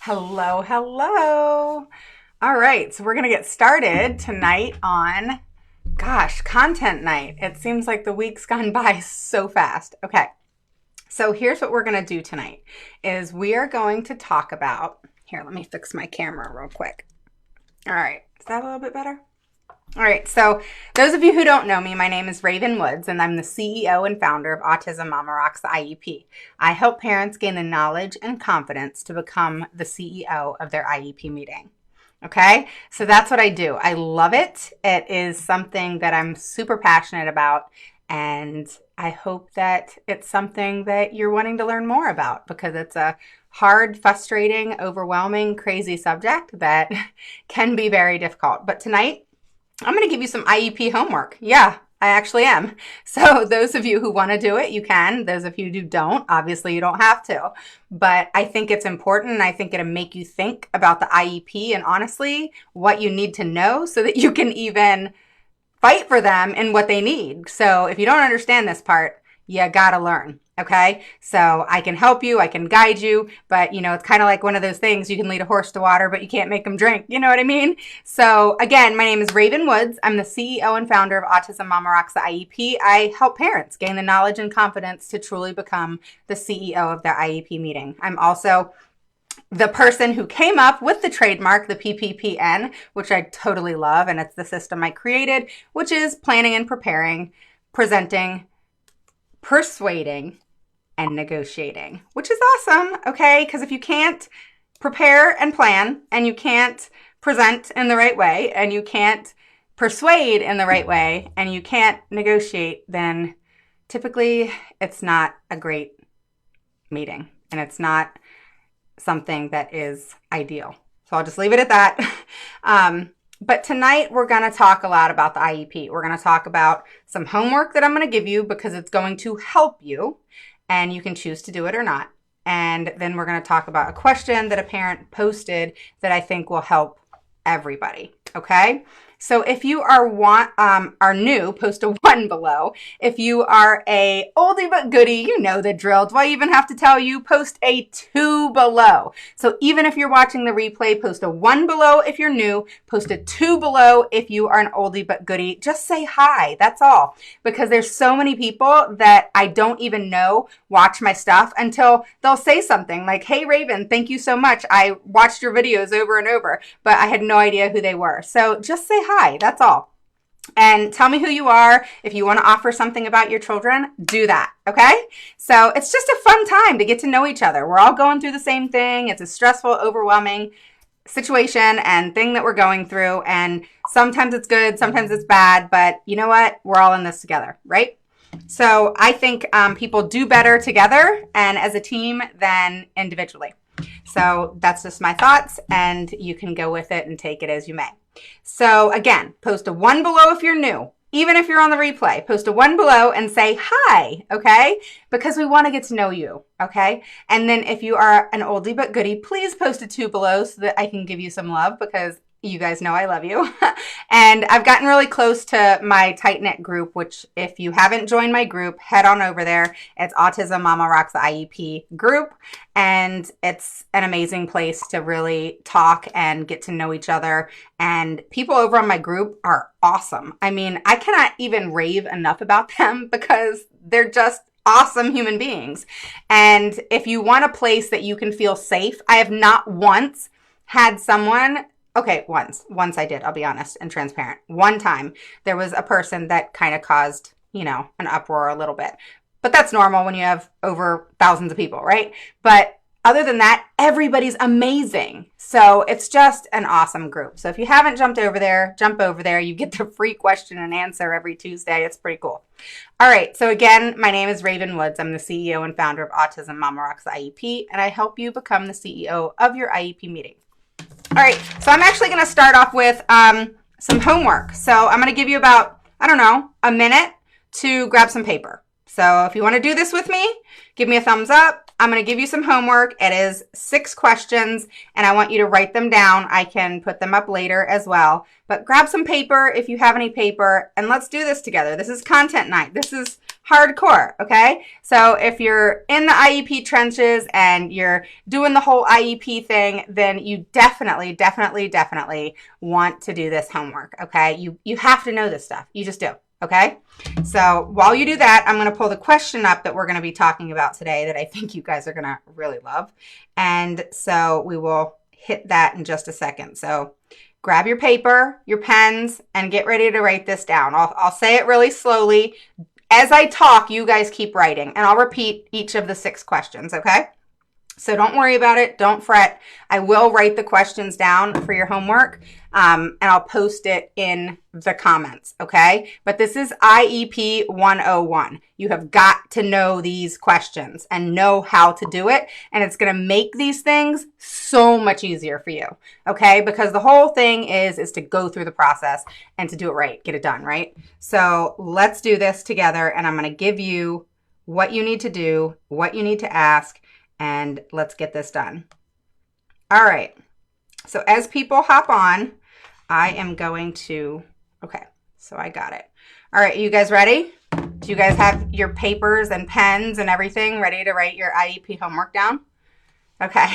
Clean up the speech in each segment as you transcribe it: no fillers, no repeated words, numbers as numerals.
Hello, hello. All right, so we're going to get started tonight on, content night. It seems like the week's gone by so fast. Okay, so here's what we're going to do tonight is we are going to talk about, here, let me fix my camera real quick. All right, is that a little bit better? All right, so those of you who don't know me, my name is Raven Woods, and I'm the CEO and founder of Autism Mama Rocks IEP. I help parents gain the knowledge and confidence to become the CEO of their IEP meeting. Okay, so that's what I do. I love it. It is something that I'm super passionate about, and I hope that it's something that you're wanting to learn more about because it's a hard, frustrating, overwhelming, crazy subject that can be very difficult. But tonight, I'm going to give you some IEP homework. Yeah, I actually am. So those of you who want to do it, you can. Those of you who don't, obviously you don't have to. But I think it's important, and I think it'll make you think about the IEP and honestly what you need to know so that you can even fight for them and what they need. So if you don't understand this part, you gotta learn. Okay, so I can help you, I can guide you, but it's kind of like one of those things, you can lead a horse to water, but you can't make them drink. You know what I mean? So again, my name is Raven Woods. I'm the CEO and founder of Autism Mama Rocks the IEP. I help parents gain the knowledge and confidence to truly become the CEO of their IEP meeting. I'm also the person who came up with the trademark, the PPPN, which I totally love, and it's the system I created, which is planning and preparing, presenting, persuading, and negotiating, which is awesome, okay? Because if you can't prepare and plan, and you can't present in the right way, and you can't persuade in the right way, and you can't negotiate, then typically it's not a great meeting, and it's not something that is ideal. So I'll just leave it at that. But tonight we're going to talk a lot about the IEP. We're going to talk about some homework that I'm going to give you because it's going to help you and you can choose to do it or not. And then we're going to talk about a question that a parent posted that I think will help everybody. Okay? So if you are new, post a 1 below. If you are a oldie but goodie, you know the drill. Do I even have to tell you? Post a 2 below. So even if you're watching the replay, post a 1 below if you're new, post a 2 below if you are an oldie but goodie. Just say hi, that's all. Because there's so many people that I don't even know watch my stuff until they'll say something like, hey Raven, thank you so much. I watched your videos over and over, but I had no idea who they were. So just say hi, that's all. And tell me who you are. If you want to offer something about your children, do that, okay? So it's just a fun time to get to know each other. We're all going through the same thing. It's a stressful, overwhelming situation and thing that we're going through. And sometimes it's good, sometimes it's bad, but you know what? We're all in this together, right? So I think people do better together and as a team than individually. So that's just my thoughts, and you can go with it and take it as you may. So again, post a 1 below if you're new. Even if you're on the replay, post a 1 below and say hi, okay? Because we want to get to know you, okay? And then if you are an oldie but goodie, please post a 2 below so that I can give you some love because you guys know I love you. And I've gotten really close to my tight-knit group, which if you haven't joined my group, head on over there. It's Autism Mama Rocks the IEP group. And it's an amazing place to really talk and get to know each other. And people over on my group are awesome. I mean, I cannot even rave enough about them because they're just awesome human beings. And if you want a place that you can feel safe, I have not once had someone... Okay, once I did, I'll be honest and transparent. One time there was a person that kind of caused, an uproar a little bit. But that's normal when you have over thousands of people, right? But other than that, everybody's amazing. So it's just an awesome group. So if you haven't jumped over there, jump over there. You get the free question and answer every Tuesday. It's pretty cool. All right, so again, my name is Raven Woods. I'm the CEO and founder of Autism Mama Rocks the IEP, and I help you become the CEO of your IEP meeting. All right, so I'm actually going to start off with some homework. So I'm going to give you about, a minute to grab some paper. So if you want to do this with me, give me a thumbs up. I'm going to give you some homework. It is 6 questions, and I want you to write them down. I can put them up later as well. But grab some paper if you have any paper, and let's do this together. This is content night. This is hardcore, okay? So if you're in the IEP trenches and you're doing the whole IEP thing, then you definitely want to do this homework, okay? You have to know this stuff. You just do. Okay, so while you do that, I'm going to pull the question up that we're going to be talking about today that I think you guys are going to really love. And so we will hit that in just a second. So grab your paper, your pens, and get ready to write this down. I'll say it really slowly. As I talk, you guys keep writing, and I'll repeat each of the 6 questions, okay? So don't worry about it. Don't fret. I will write the questions down for your homework, and I'll post it in the comments, okay? But this is IEP 101. You have got to know these questions and know how to do it, and it's going to make these things so much easier for you, okay? Because the whole thing is to go through the process and to do it right, get it done, right? So let's do this together, and I'm going to give you what you need to do, what you need to ask, and let's get this done. All right. So as people hop on, I am going to, okay, so I got it. All right, you guys ready? Do you guys have your papers and pens and everything ready to write your IEP homework down? Okay.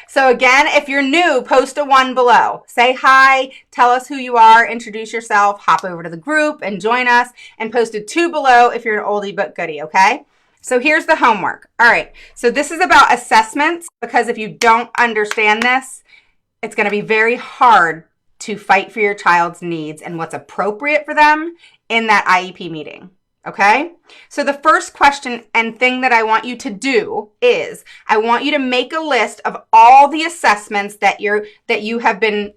So again, if you're new, post a 1 below. Say hi, tell us who you are, introduce yourself, hop over to the group and join us, and post a 2 below if you're an oldie but goodie, okay? So here's the homework. All right, so this is about assessments, because if you don't understand this, it's going to be very hard to fight for your child's needs and what's appropriate for them in that IEP meeting, okay? So the first question and thing that I want you to do is I want you to make a list of all the assessments that you have been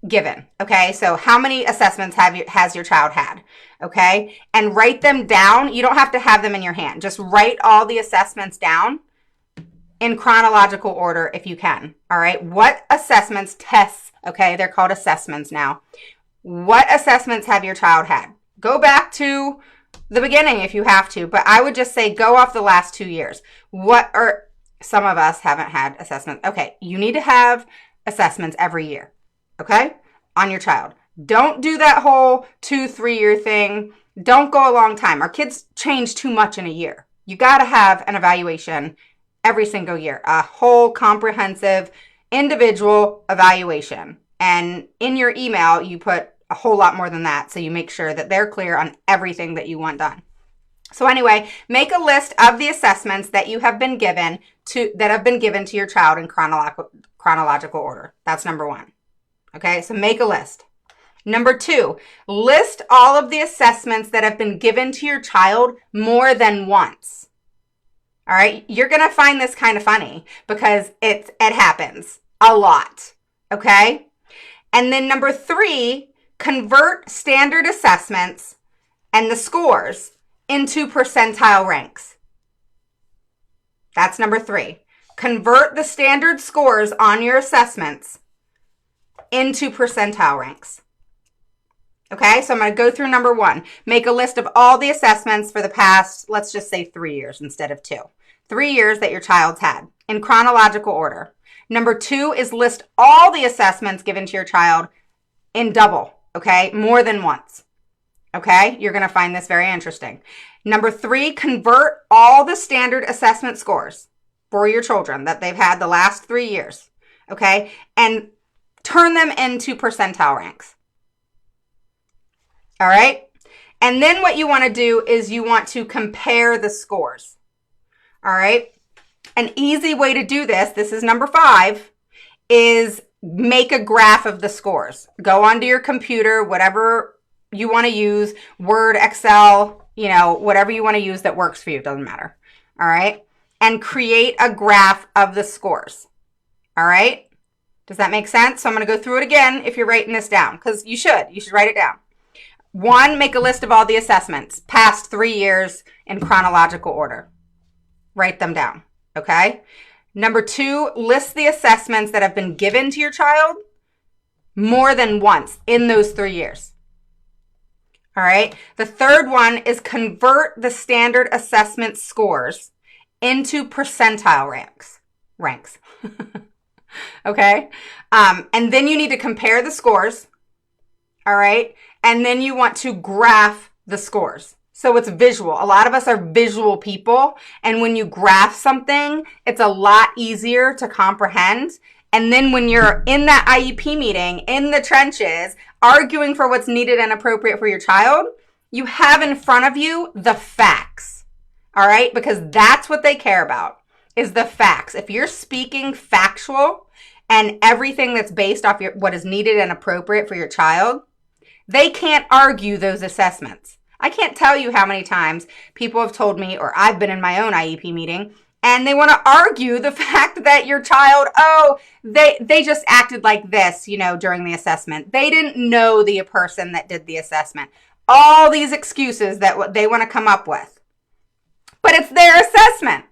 given, okay? So how many assessments has your child had, okay? And write them down. You don't have to have them in your hand. Just write all the assessments down in chronological order if you can, all right? What assessments, tests, okay? They're called assessments now. What assessments have your child had? Go back to the beginning if you have to, but I would just say go off the last 2 years. Some of us haven't had assessments. Okay, you need to have assessments every year. Okay, on your child. Don't do that whole 2-3 year thing. Don't go a long time. Our kids change too much in a year. You got to have an evaluation every single year, a whole comprehensive individual evaluation. And in your email, you put a whole lot more than that, so you make sure that they're clear on everything that you want done. So anyway, make a list of the assessments that you have been given to your child in chronological order. That's number 1. Okay, so make a list. Number 2, list all of the assessments that have been given to your child more than once. All right, you're going to find this kind of funny because it happens a lot. Okay, and then number 3, convert standard assessments and the scores into percentile ranks. That's number 3. Convert the standard scores on your assessments into percentile ranks. Okay, so I'm going to go through number 1. Make a list of all the assessments for the past, let's just say 3 years instead of 2. 3 years that your child's had in chronological order. Number 2 is list all the assessments given to your child in double, okay, more than once. Okay, you're going to find this very interesting. Number 3, convert all the standard assessment scores for your children that they've had the last 3 years, okay, and turn them into percentile ranks. All right, and then what you want to do is you want to compare the scores. All right, an easy way to do this is number 5, is make a graph of the scores. Go onto your computer, whatever you want to use, Word, Excel, whatever you want to use that works for you, doesn't matter. All right, and create a graph of the scores. All right, does that make sense? So I'm going to go through it again if you're writing this down, because you should write it down. 1, make a list of all the assessments past 3 years in chronological order. Write them down, okay? Number 2, list the assessments that have been given to your child more than once in those 3 years. All right. The third one is convert the standard assessment scores into percentile ranks. Okay? And then you need to compare the scores. All right? And then you want to graph the scores. So it's visual. A lot of us are visual people. And when you graph something, it's a lot easier to comprehend. And then when you're in that IEP meeting, in the trenches, arguing for what's needed and appropriate for your child, you have in front of you the facts. All right? Because that's what they care about, is the facts. If you're speaking factual and everything that's based off what is needed and appropriate for your child, they can't argue those assessments. I can't tell you how many times people have told me, or I've been in my own IEP meeting, and they want to argue the fact that your child, they just acted like this, during the assessment. They didn't know the person that did the assessment. All these excuses that they want to come up with. But it's their assessment.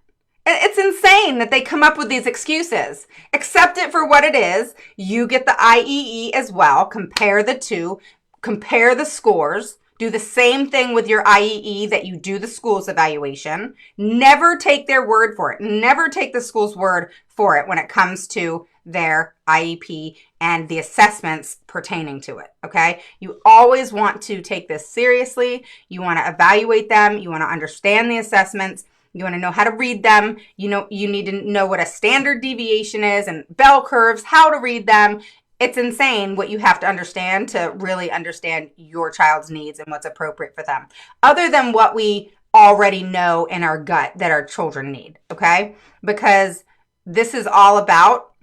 It's insane that they come up with these excuses. Accept it for what it is. You get the IEE as well. Compare the two. Compare the scores. Do the same thing with your IEE that you do the school's evaluation. Never take their word for it. Never take the school's word for it when it comes to their IEP and the assessments pertaining to it, okay? You always want to take this seriously. You want to evaluate them. You want to understand the assessments. You want to know how to read them. You need to know what a standard deviation is and bell curves, how to read them. It's insane what you have to understand to really understand your child's needs and what's appropriate for them, other than what we already know in our gut that our children need, okay? Because this is all about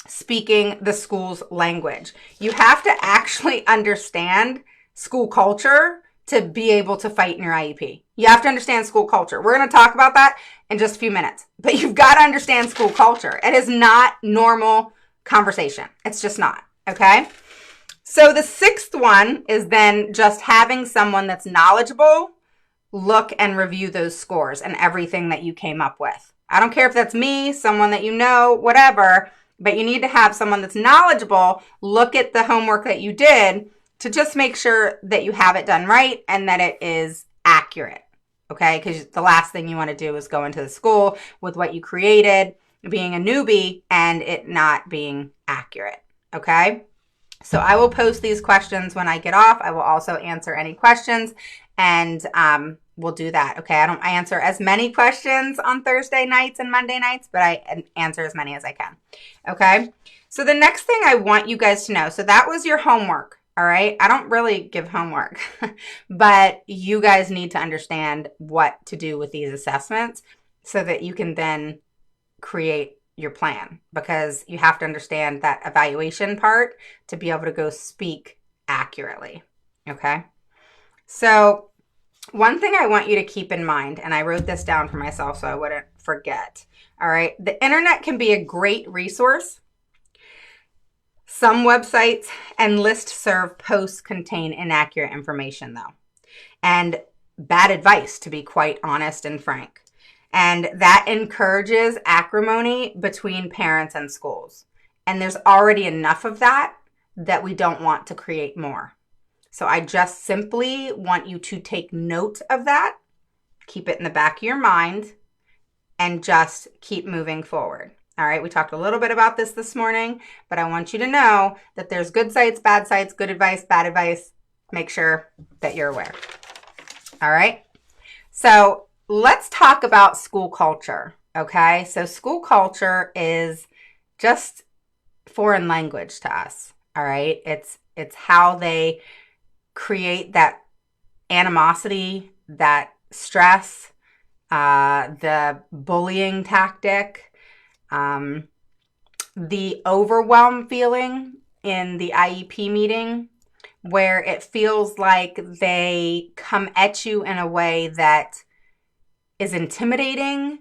speaking the school's language. You have to actually understand school culture to be able to fight in your IEP. You have to understand school culture. We're going to talk about that in just a few minutes, but you've got to understand school culture. It is not normal conversation. It's just not, okay? So the sixth one is then just having someone that's knowledgeable look and review those scores and everything that you came up with. I don't care if that's me, someone that you know, whatever, but you need to have someone that's knowledgeable look at the homework that you did to just make sure that you have it done right and that it is accurate, okay? Because the last thing you want to do is go into the school with what you created, being a newbie, and it not being accurate, okay? So I will post these questions when I get off. I will also answer any questions, and we'll do that, okay? I don't answer as many questions on Thursday nights and Monday nights, but I answer as many as I can, okay? So the next thing I want you guys to know, so that was your homework, all right? I don't really give homework, but you guys need to understand what to do with these assessments so that you can then create your plan, because you have to understand that evaluation part to be able to go speak accurately, okay? So one thing I want you to keep in mind, and I wrote this down for myself so I wouldn't forget, all right? The internet can be a great resource. Some websites and listserv posts contain inaccurate information though, and bad advice, to be quite honest and frank. And that encourages acrimony between parents and schools. And there's already enough of that we don't want to create more. So I just simply want you to take note of that, keep it in the back of your mind, and just keep moving forward. All right, we talked a little bit about this morning, but I want you to know that there's good sites, good advice, bad advice. Make sure that you're aware. All right, so let's talk about school culture, okay? So school culture is just foreign language to us, all right? It's how they create that animosity, that stress, the bullying tactic, the overwhelm feeling in the IEP meeting, where it feels like they come at you in a way that is intimidating,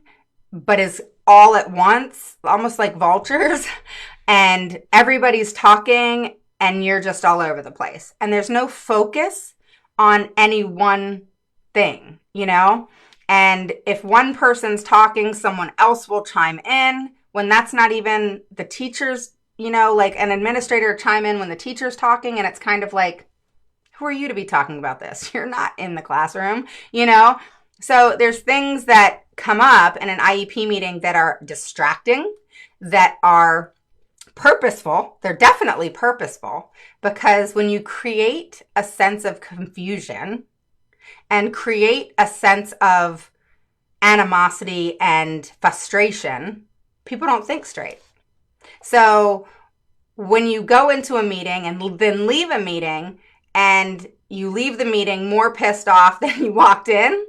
but is all at once, almost like vultures, and everybody's talking and you're just all over the place. And there's no focus on any one thing, And if one person's talking, someone else will chime in when that's not even the teacher's, like an administrator chime in when the teacher's talking, and it's kind of like, who are you to be talking about this? You're not in the classroom, So there's things that come up in an IEP meeting that are distracting, that are purposeful. They're definitely purposeful, because when you create a sense of confusion and create a sense of animosity and frustration, people don't think straight. So when you go into a meeting and then leave a meeting and you leave the meeting more pissed off than you walked in,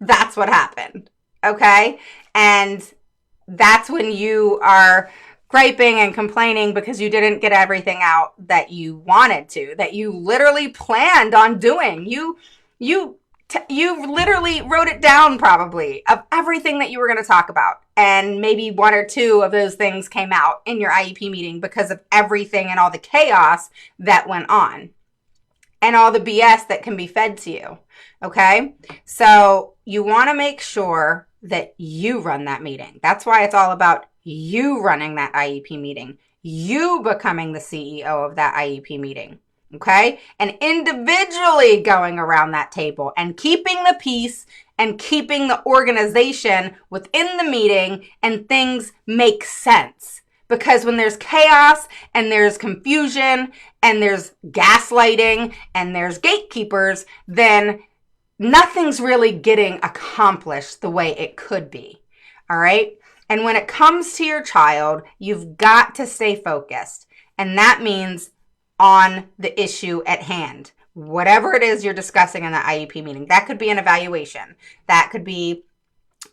that's what happened. Okay? And that's when you are griping and complaining because you didn't get everything out that you wanted to, that you literally planned on doing. You literally wrote it down, probably, of everything that you were going to talk about. And maybe one or two of those things came out in your IEP meeting because of everything and all the chaos that went on and all the BS that can be fed to you. Okay? So you want to make sure that you run that meeting. That's why it's all about you running that IEP meeting, you becoming the CEO of that IEP meeting. Okay? And individually going around that table and keeping the peace and keeping the organization within the meeting, and things make sense. Because when there's chaos and there's confusion and there's gaslighting and there's gatekeepers, then nothing's really getting accomplished the way it could be. All right? And when it comes to your child, you've got to stay focused. And that means on the issue at hand. Whatever it is you're discussing in the IEP meeting. That could be an evaluation. That could be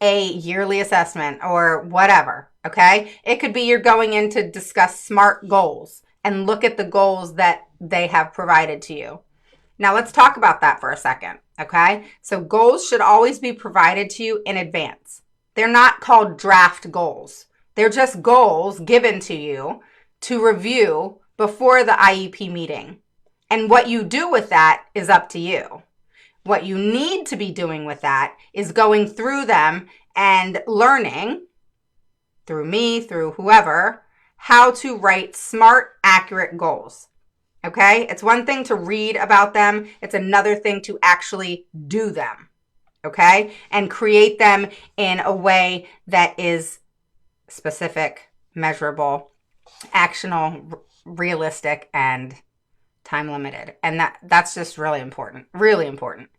a yearly assessment or whatever. Okay? It could be you're going in to discuss SMART goals and look at the goals that they have provided to you. Now let's talk about that for a second. Okay? So goals should always be provided to you in advance. They're not called draft goals. They're just goals given to you to review before the IEP meeting. And what you do with that is up to you. What you need to be doing with that is going through them and learning, through me, through whoever, how to write smart, accurate goals. Okay? It's one thing to read about them. It's another thing to actually do them. Okay? And create them in a way that is specific, measurable, actionable, realistic, and time limited. And that's just really important. Really important.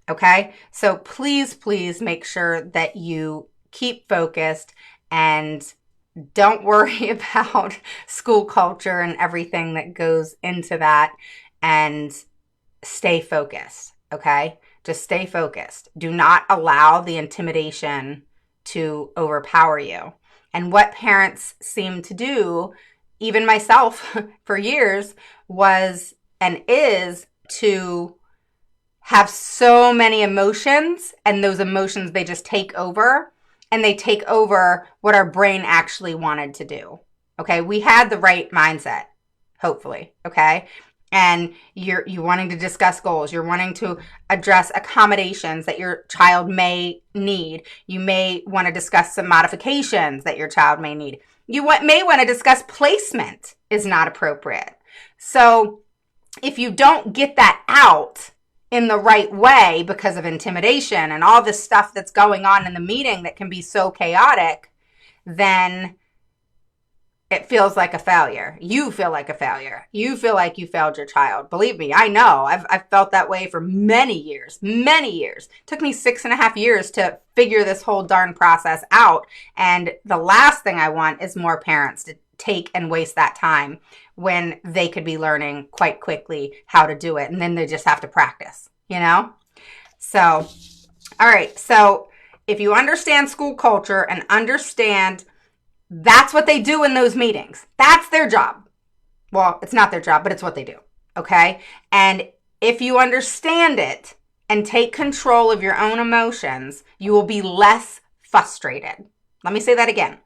Okay? So please make sure that you keep focused and don't worry about school culture and everything that goes into that, and stay focused. Okay? Just stay focused. Do not allow the intimidation to overpower you. And what parents seem to do, even myself for years, was and is to have so many emotions, and those emotions, they just take over, and they take over what our brain actually wanted to do. Okay? We had the right mindset, hopefully. Okay? And you're wanting to discuss goals. You're wanting to address accommodations that your child may need. You may want to discuss some modifications that your child may need. You may want to discuss placement is not appropriate. So if you don't get that out in the right way because of intimidation and all this stuff that's going on in the meeting that can be so chaotic, then it feels like a failure. You feel like a failure. You feel like you failed your child. Believe me, I know. I've felt that way for many years. It took me 6.5 years to figure this whole darn process out. And the last thing I want is more parents to take and waste that time when they could be learning quite quickly how to do it. And then they just have to practice, you know? So, all right. So if you understand school culture and understand that's what they do in those meetings. That's their job. Well, it's not their job, but it's what they do. Okay? And if you understand it and take control of your own emotions, you will be less frustrated. Let me say that again.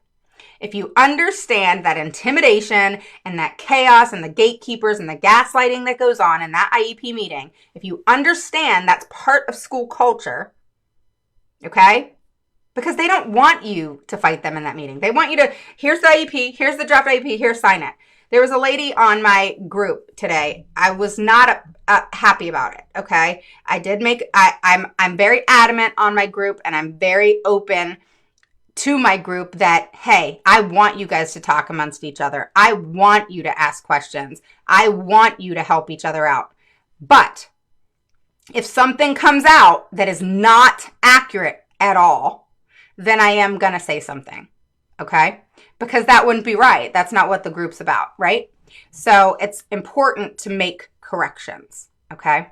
If you understand that intimidation and that chaos and the gatekeepers and the gaslighting that goes on in that IEP meeting, if you understand that's part of school culture, okay? Because they don't want you to fight them in that meeting. They want you to, here's the IEP, here's the draft IEP, here, sign it. There was a lady on my group today. I was not happy about it, okay? I'm very adamant on my group, and I'm very open to my group that, hey, I want you guys to talk amongst each other. I want you to ask questions. I want you to help each other out. But if something comes out that is not accurate at all, then I am going to say something, okay? Because that wouldn't be right. That's not what the group's about, right? So it's important to make corrections, okay?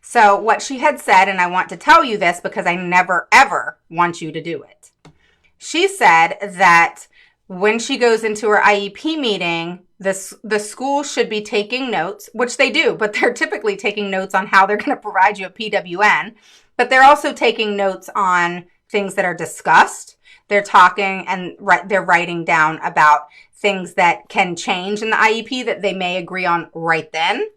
So what she had said, and I want to tell you this because I never, ever want you to do it. She said that when she goes into her IEP meeting, the school should be taking notes, which they do, but they're typically taking notes on how they're going to provide you a PWN, but they're also taking notes on things that are discussed. They're talking and they're writing down about things that can change in the IEP that they may agree on right then.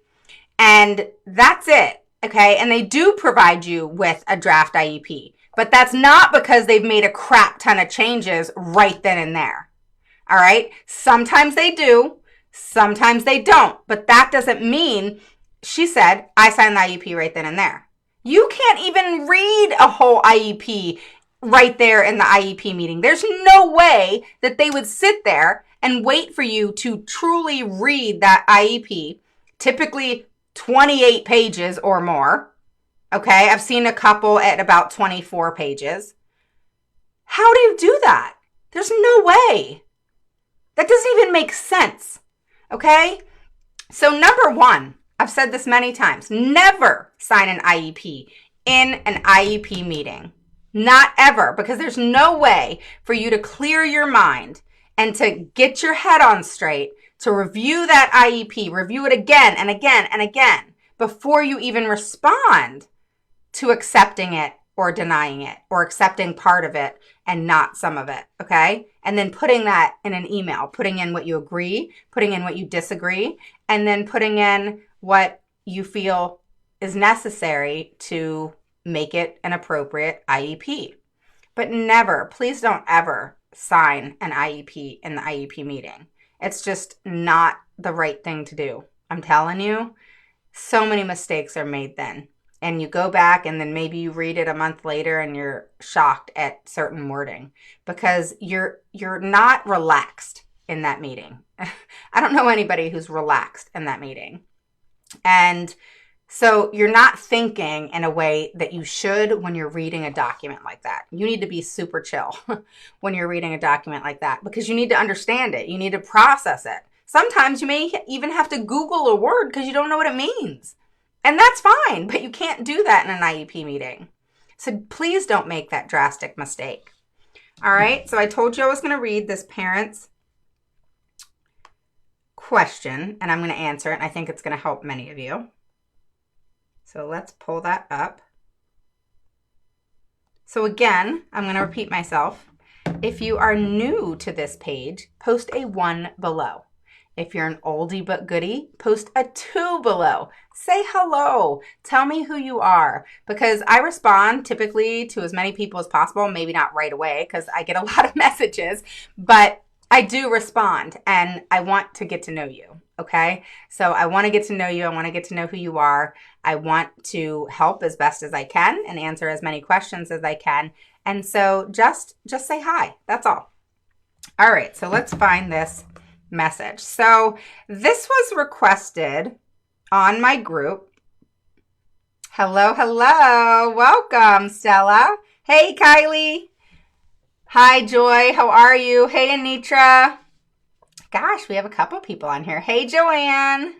And that's it, okay? And they do provide you with a draft IEP, but that's not because they've made a crap ton of changes right then and there, all right? Sometimes they do, sometimes they don't, but that doesn't mean, she said, I signed the IEP right then and there. You can't even read a whole IEP right there in the IEP meeting. There's no way that they would sit there and wait for you to truly read that IEP, typically 28 pages or more. Okay, I've seen a couple at about 24 pages. How do you do that? There's no way. That doesn't even make sense. Okay? So number one, I've said this many times, never sign an IEP in an IEP meeting. Not ever, because there's no way for you to clear your mind and to get your head on straight, to review that IEP, review it again and again and again before you even respond to accepting it or denying it or accepting part of it and not some of it, okay? And then putting that in an email, putting in what you agree, putting in what you disagree, and then putting in what you feel is necessary to make it an appropriate IEP. But never, please don't ever sign an IEP in the IEP meeting. It's just not the right thing to do. I'm telling you, so many mistakes are made then. And you go back and then maybe you read it a month later and you're shocked at certain wording because you're not relaxed in that meeting. I don't know anybody who's relaxed in that meeting. And so you're not thinking in a way that you should when you're reading a document like that. You need to be super chill when you're reading a document like that because you need to understand it. You need to process it. Sometimes you may even have to Google a word because you don't know what it means. And that's fine, but you can't do that in an IEP meeting. So please don't make that drastic mistake. All right, so I told you I was going to read this parent's question, and I'm going to answer it, and I think it's going to help many of you. So let's pull that up. So again, I'm going to repeat myself. If you are new to this page, post a 1 below. If you're an oldie but goodie, post a 2 below. Say hello. Tell me who you are because I respond typically to as many people as possible, maybe not right away because I get a lot of messages, but I do respond and I want to get to know you, okay? So I want to get to know you. I want to get to know who you are. I want to help as best as I can and answer as many questions as I can. And so just say hi. That's all. All right, so let's find this message. So this was requested on my group. Hello, hello. Welcome, Stella. Hey, Kylie. Hi, Joy. How are you? Hey, Anitra. Gosh, we have a couple people on here. Hey, Joanne.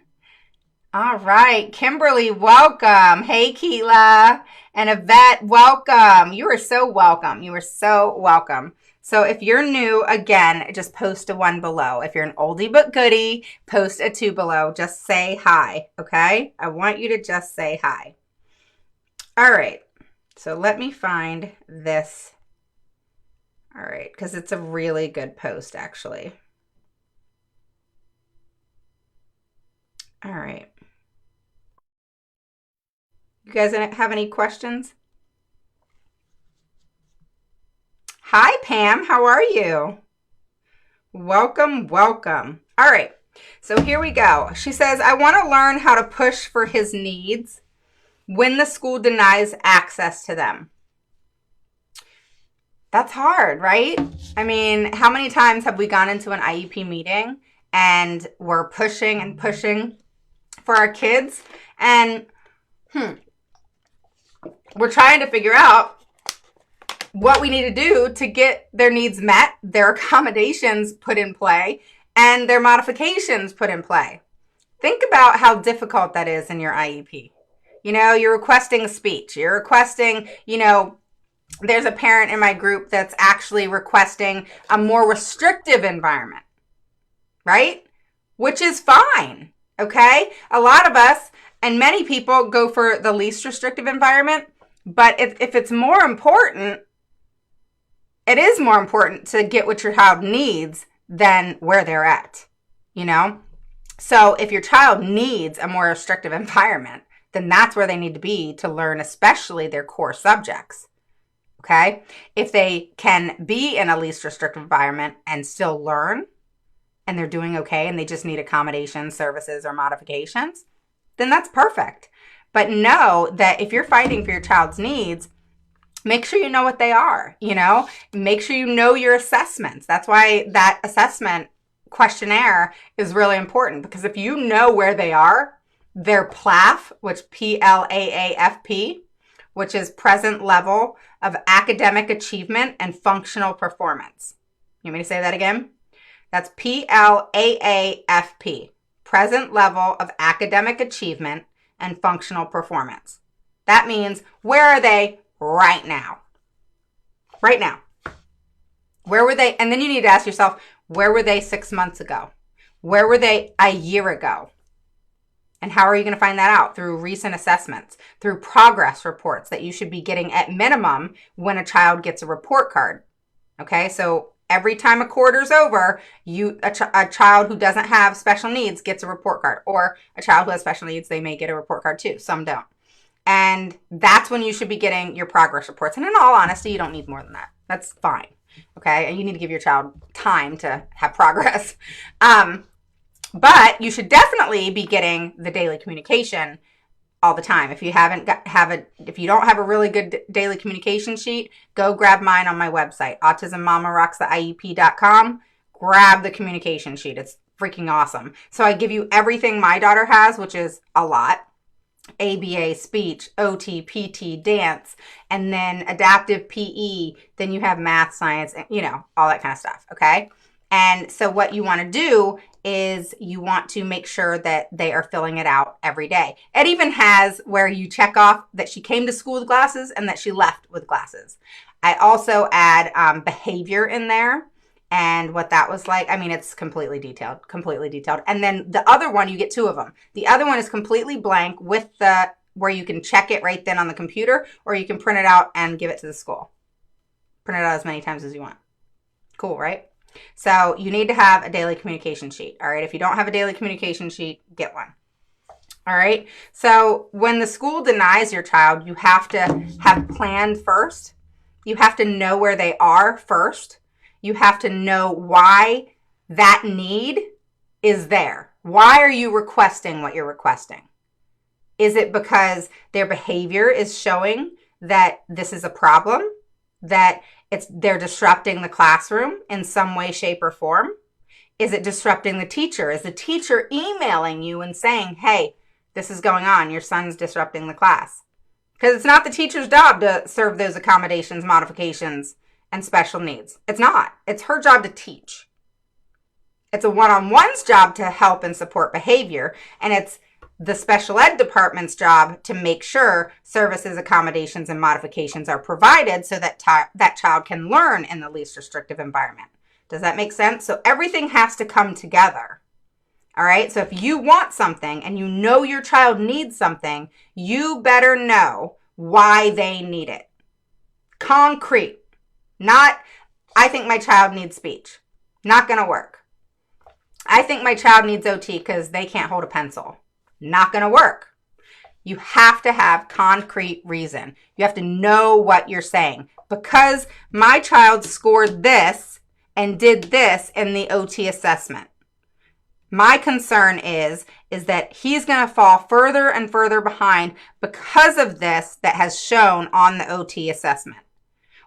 All right. Kimberly, welcome. Hey, Keela. And Yvette, welcome. You are so welcome. You are so welcome. So if you're new, again, just post a 1 below. If you're an oldie but goodie, post a 2 below. Just say hi, okay? I want you to just say hi. All right. So let me find this. All right, because it's a really good post, actually. All right. You guys have any questions? Hi, Pam. How are you? Welcome, welcome. All right. So here we go. She says, I want to learn how to push for his needs when the school denies access to them. That's hard, right? I mean, how many times have we gone into an IEP meeting and we're pushing and pushing for our kids, and we're trying to figure out what we need to do to get their needs met, their accommodations put in play, and their modifications put in play. Think about how difficult that is in your IEP. You know, you're requesting a speech. You're requesting, there's a parent in my group that's actually requesting a more restrictive environment, right? Which is fine, okay? A lot of us and many people go for the least restrictive environment, but if it's more important, it is more important to get what your child needs than where they're at, So if your child needs a more restrictive environment, then that's where they need to be to learn, especially their core subjects, okay? If they can be in a least restrictive environment and still learn, and they're doing okay, and they just need accommodations, services, or modifications, then that's perfect. But know that if you're fighting for your child's needs, make sure you know what they are, Make sure you know your assessments. That's why that assessment questionnaire is really important, because if you know where they are, their PLAF, which PLAAFP, which is present level of academic achievement and functional performance. You want me to say that again? That's PLAAFP, present level of academic achievement and functional performance. That means, where are they right now? Right now. Where were they? And then you need to ask yourself, where were they 6 months ago? Where were they a year ago? And how are you going to find that out? Through recent assessments, through progress reports that you should be getting at minimum when a child gets a report card. Okay, so every time a quarter's over, a child who doesn't have special needs gets a report card, or a child who has special needs, they may get a report card too. Some don't. And that's when you should be getting your progress reports. And in all honesty, you don't need more than that. That's fine. Okay, and you need to give your child time to have progress. But you should definitely be getting the daily communication all the time. If you if you don't have a really good daily communication sheet, go grab mine on my website, autismMamaRocksTheIEP.com. Grab the communication sheet. It's freaking awesome. So I give you everything my daughter has, which is a lot. ABA, speech, OT, PT, dance, and then adaptive PE. Then you have math, science, and all that kind of stuff. Okay. And so what you want to do is you want to make sure that they are filling it out every day. It even has where you check off that she came to school with glasses and that she left with glasses. I also add behavior in there and what that was like. I mean, it's completely detailed. And then the other one, you get 2 of them. The other one is completely blank with where you can check it right then on the computer, or you can print it out and give it to the school. Print it out as many times as you want. Cool, right? So you need to have a daily communication sheet. All right. If you don't have a daily communication sheet, get one. All right. So when the school denies your child, you have to have planned first. You have to know where they are first. You have to know why that need is there. Why are you requesting what you're requesting? Is it because their behavior is showing that this is a problem, that they're disrupting the classroom in some way, shape, or form? Is it disrupting the teacher? Is the teacher emailing you and saying, hey, this is going on, your son's disrupting the class? Because it's not the teacher's job to serve those accommodations, modifications, and special needs. It's not. It's her job to teach. It's a one-on-one's job to help and support behavior, and it's the special ed department's job to make sure services, accommodations, and modifications are provided so that that child can learn in the least restrictive environment. Does that make sense? So everything has to come together. All right. So if you want something and you know your child needs something, you better know why they need it. Concrete. Not, I think my child needs speech. Not going to work. I think my child needs OT because they can't hold a pencil. Not going to work. You have to have concrete reason. You have to know what you're saying. Because my child scored this and did this in the OT assessment. My concern is that he's going to fall further and further behind because of this that has shown on the OT assessment.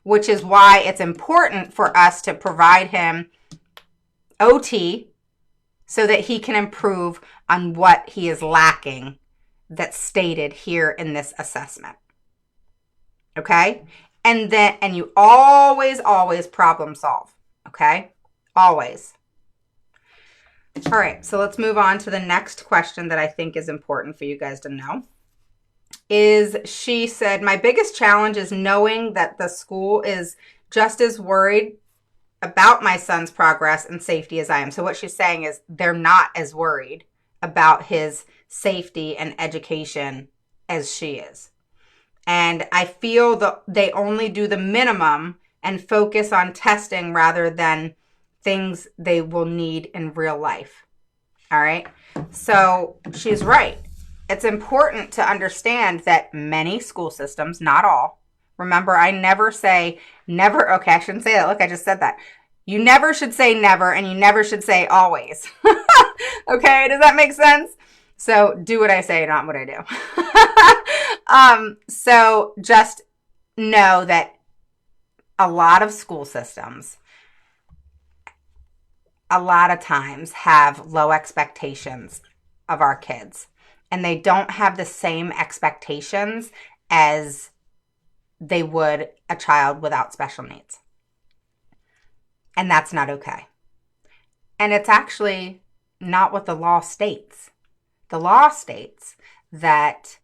which is why it's important for us to provide him OT so that he can improve on what he is lacking that's stated here in this assessment. Okay? And you always problem solve. Okay? Always. All right, so let's move on to the next question that I think is important for you guys to know. She said, my biggest challenge is knowing that the school is just as worried about my son's progress and safety as I am. So what she's saying is they're not as worried about his safety and education as she is. And I feel that they only do the minimum and focus on testing rather than things they will need in real life. All right. So she's right. It's important to understand that many school systems, not all, remember, I never say never. Okay, I shouldn't say that. Look, I just said that. You never should say never, and you never should say always. Okay, does that make sense? So do what I say, not what I do. So just know that a lot of school systems, a lot of times have low expectations of our kids, and they don't have the same expectations as they would a child without special needs. And that's not okay. And it's actually not what the law states. The law states that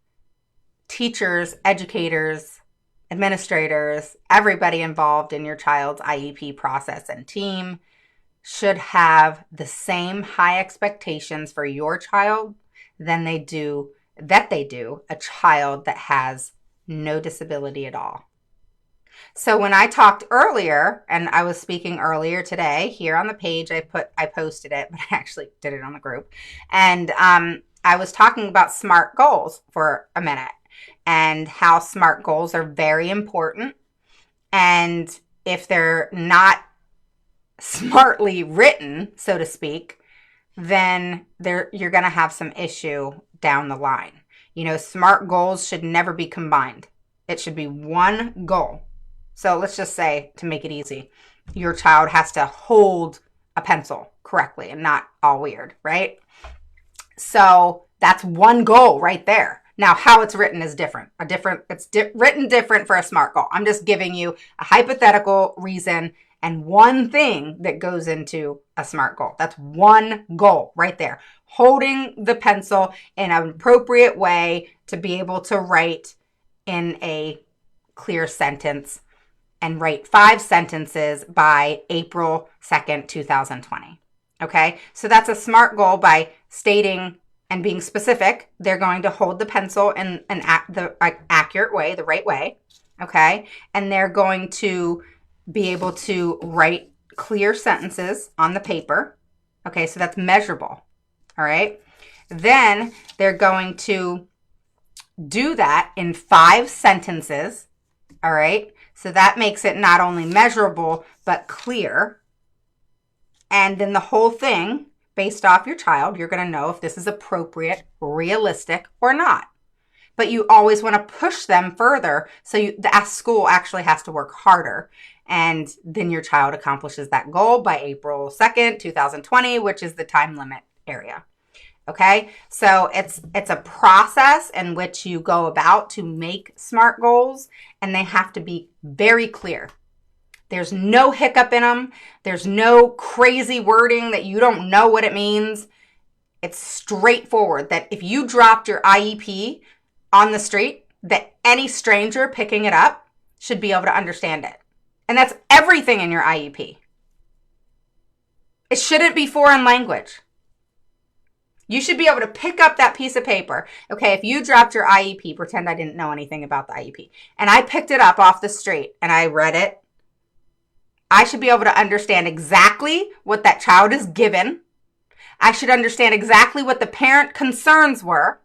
teachers, educators, administrators, everybody involved in your child's IEP process and team should have the same high expectations for your child than they do a child that has no disability at all. So when I talked earlier, and I was speaking earlier today here on the page, I posted it, but I actually did it on the group. And I was talking about SMART goals for a minute and how SMART goals are very important. And if they're not smartly written, so to speak, then you're going to have some issue down the line. You know, SMART goals should never be combined. It should be one goal. So let's just say, to make it easy, your child has to hold a pencil correctly and not all weird, right? So that's one goal right there. Now, how it's written is different. Written different for a SMART goal. I'm just giving you a hypothetical reason and one thing that goes into a SMART goal. That's one goal right there. Holding the pencil in an appropriate way to be able to write in a clear sentence and write 5 sentences by April 2nd, 2020. Okay, so that's a SMART goal by stating and being specific. They're going to hold the pencil in the accurate way, the right way. Okay, and they're going to be able to write clear sentences on the paper. Okay, so that's measurable. All right, then they're going to do that in 5 sentences. All right, so that makes it not only measurable, but clear. And then the whole thing, based off your child, you're going to know if this is appropriate, realistic, or not. But you always want to push them further. So the school actually has to work harder. And then your child accomplishes that goal by April 2nd, 2020, which is the time limit area. Okay, so it's a process in which you go about to make SMART goals, and they have to be very clear. There's no hiccup in them. There's no crazy wording that you don't know what it means. It's straightforward that if you dropped your IEP on the street, that any stranger picking it up should be able to understand it. And that's everything in your IEP. It shouldn't be foreign language. You should be able to pick up that piece of paper. Okay, if you dropped your IEP, pretend I didn't know anything about the IEP, and I picked it up off the street and I read it, I should be able to understand exactly what that child is given. I should understand exactly what the parent concerns were.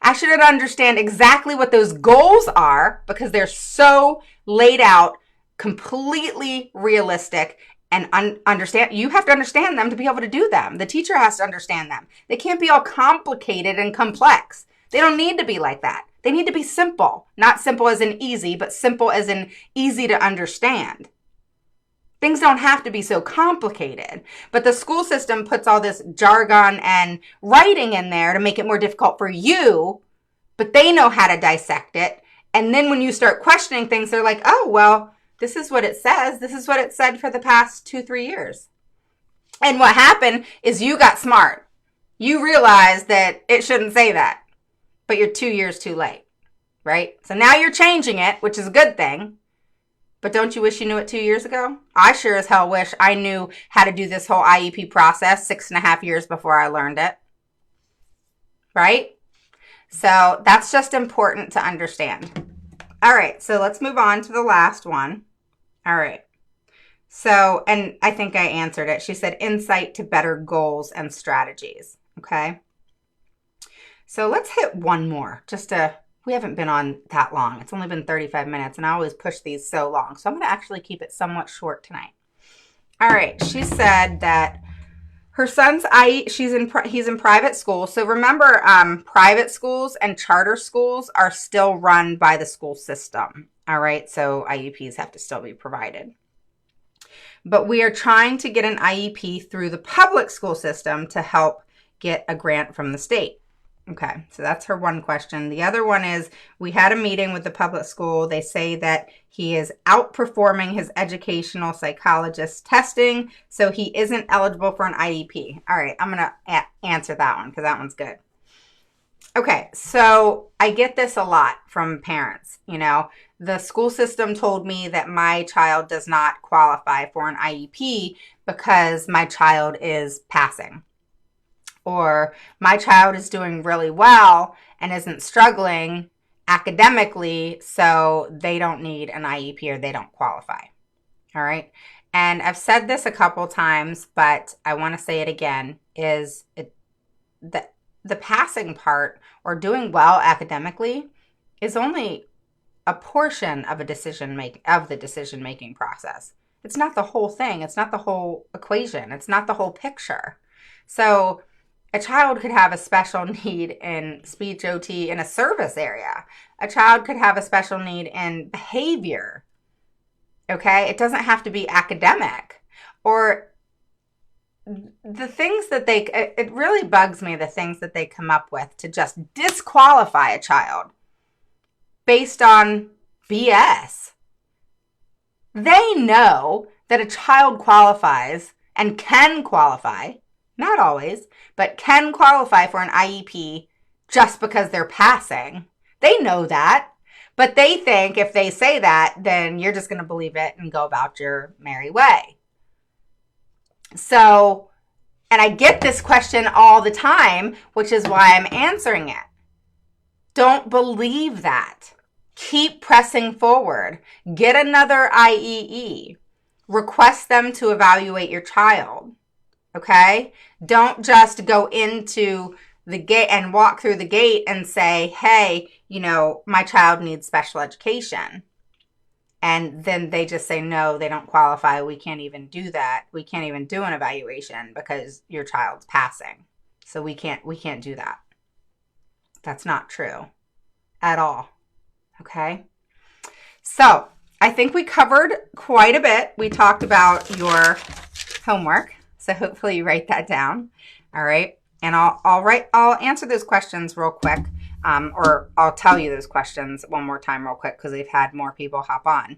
I should understand exactly what those goals are because they're so laid out, completely realistic, and understand. You have to understand them to be able to do them. The teacher has to understand them. They can't be all complicated and complex. They don't need to be like that. They need to be simple. Not simple as in easy, but simple as in easy to understand. Things don't have to be so complicated, but the school system puts all this jargon and writing in there to make it more difficult for you, but they know how to dissect it. And then when you start questioning things, they're like, oh, well, this is what it says. This is what it said for the past 2-3 years. And what happened is you got smart. You realized that it shouldn't say that, but you're 2 years too late, right? So now you're changing it, which is a good thing. But don't you wish you knew it 2 years ago? I sure as hell wish I knew how to do this whole IEP process 6.5 years before I learned it. Right? So that's just important to understand. All right, so let's move on to the last one. All right. So, and I think I answered it. She said insight to better goals and strategies. Okay. So let's hit one more we haven't been on that long. It's only been 35 minutes and I always push these so long. So I'm going to actually keep it somewhat short tonight. All right. She said that her son's he's in private school. So remember, private schools and charter schools are still run by the school system. All right. So IEPs have to still be provided. But we are trying to get an IEP through the public school system to help get a grant from the state. Okay, so that's her one question. The other one is, we had a meeting with the public school. They say that he is outperforming his educational psychologist testing, so he isn't eligible for an IEP. All right, I'm going to answer that one because that one's good. Okay, so I get this a lot from parents. You know, the school system told me that my child does not qualify for an IEP because my child is passing. Or my child is doing really well and isn't struggling academically, so they don't need an IEP or they don't qualify. All right. And I've said this a couple times, but I want to say it again, is the passing part or doing well academically is only a portion of the decision making process. It's not the whole thing. It's not the whole equation. It's not the whole picture. So a child could have a special need in speech OT in a service area. A child could have a special need in behavior. Okay? It doesn't have to be academic. Or the things that it really bugs me, the things that they come up with to just disqualify a child based on BS. They know that a child qualifies and can qualify, not always, but can qualify for an IEP just because they're passing. They know that, but they think if they say that, then you're just going to believe it and go about your merry way. So, and I get this question all the time, which is why I'm answering it. Don't believe that. Keep pressing forward. Get another IEE. Request them to evaluate your child. Okay? Don't just go into the gate and walk through the gate and say, hey, you know, my child needs special education. And then they just say, no, they don't qualify. We can't even do that. We can't even do an evaluation because your child's passing. So we can't do that. That's not true at all. Okay? So I think we covered quite a bit. We talked about your homework. So hopefully you write that down. All right. And I'll answer those questions real quick. Or I'll tell you those questions one more time real quick because they've had more people hop on.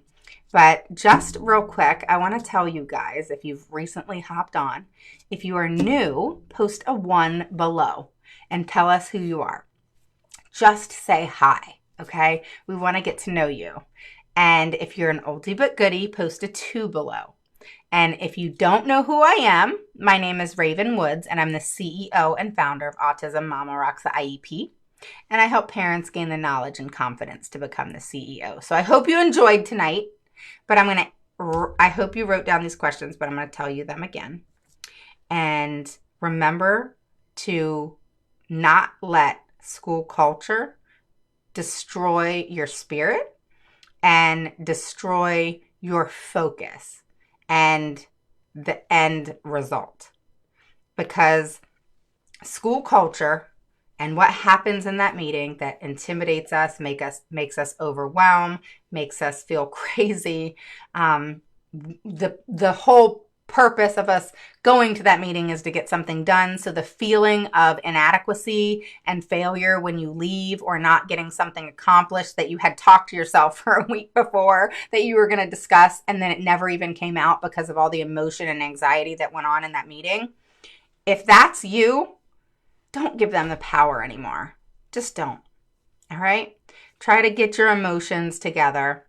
But just real quick, I want to tell you guys, if you've recently hopped on, if you are new, post a 1 below and tell us who you are. Just say hi, okay? We want to get to know you. And if you're an oldie but goodie, post a 2 below. And if you don't know who I am, my name is Raven Woods, and I'm the CEO and founder of Autism Mama Rocks the IEP. And I help parents gain the knowledge and confidence to become the CEO. So I hope you enjoyed tonight, but I hope you wrote down these questions, but I'm going to tell you them again. And remember to not let school culture destroy your spirit and destroy your focus and the end result. Because school culture And what happens in that meeting that intimidates us, makes us overwhelmed, makes us feel crazy. The whole purpose of us going to that meeting is to get something done. So the feeling of inadequacy and failure when you leave or not getting something accomplished that you had talked to yourself for a week before that you were going to discuss, and then it never even came out because of all the emotion and anxiety that went on in that meeting. If that's you, don't give them the power anymore. Just don't. All right? Try to get your emotions together.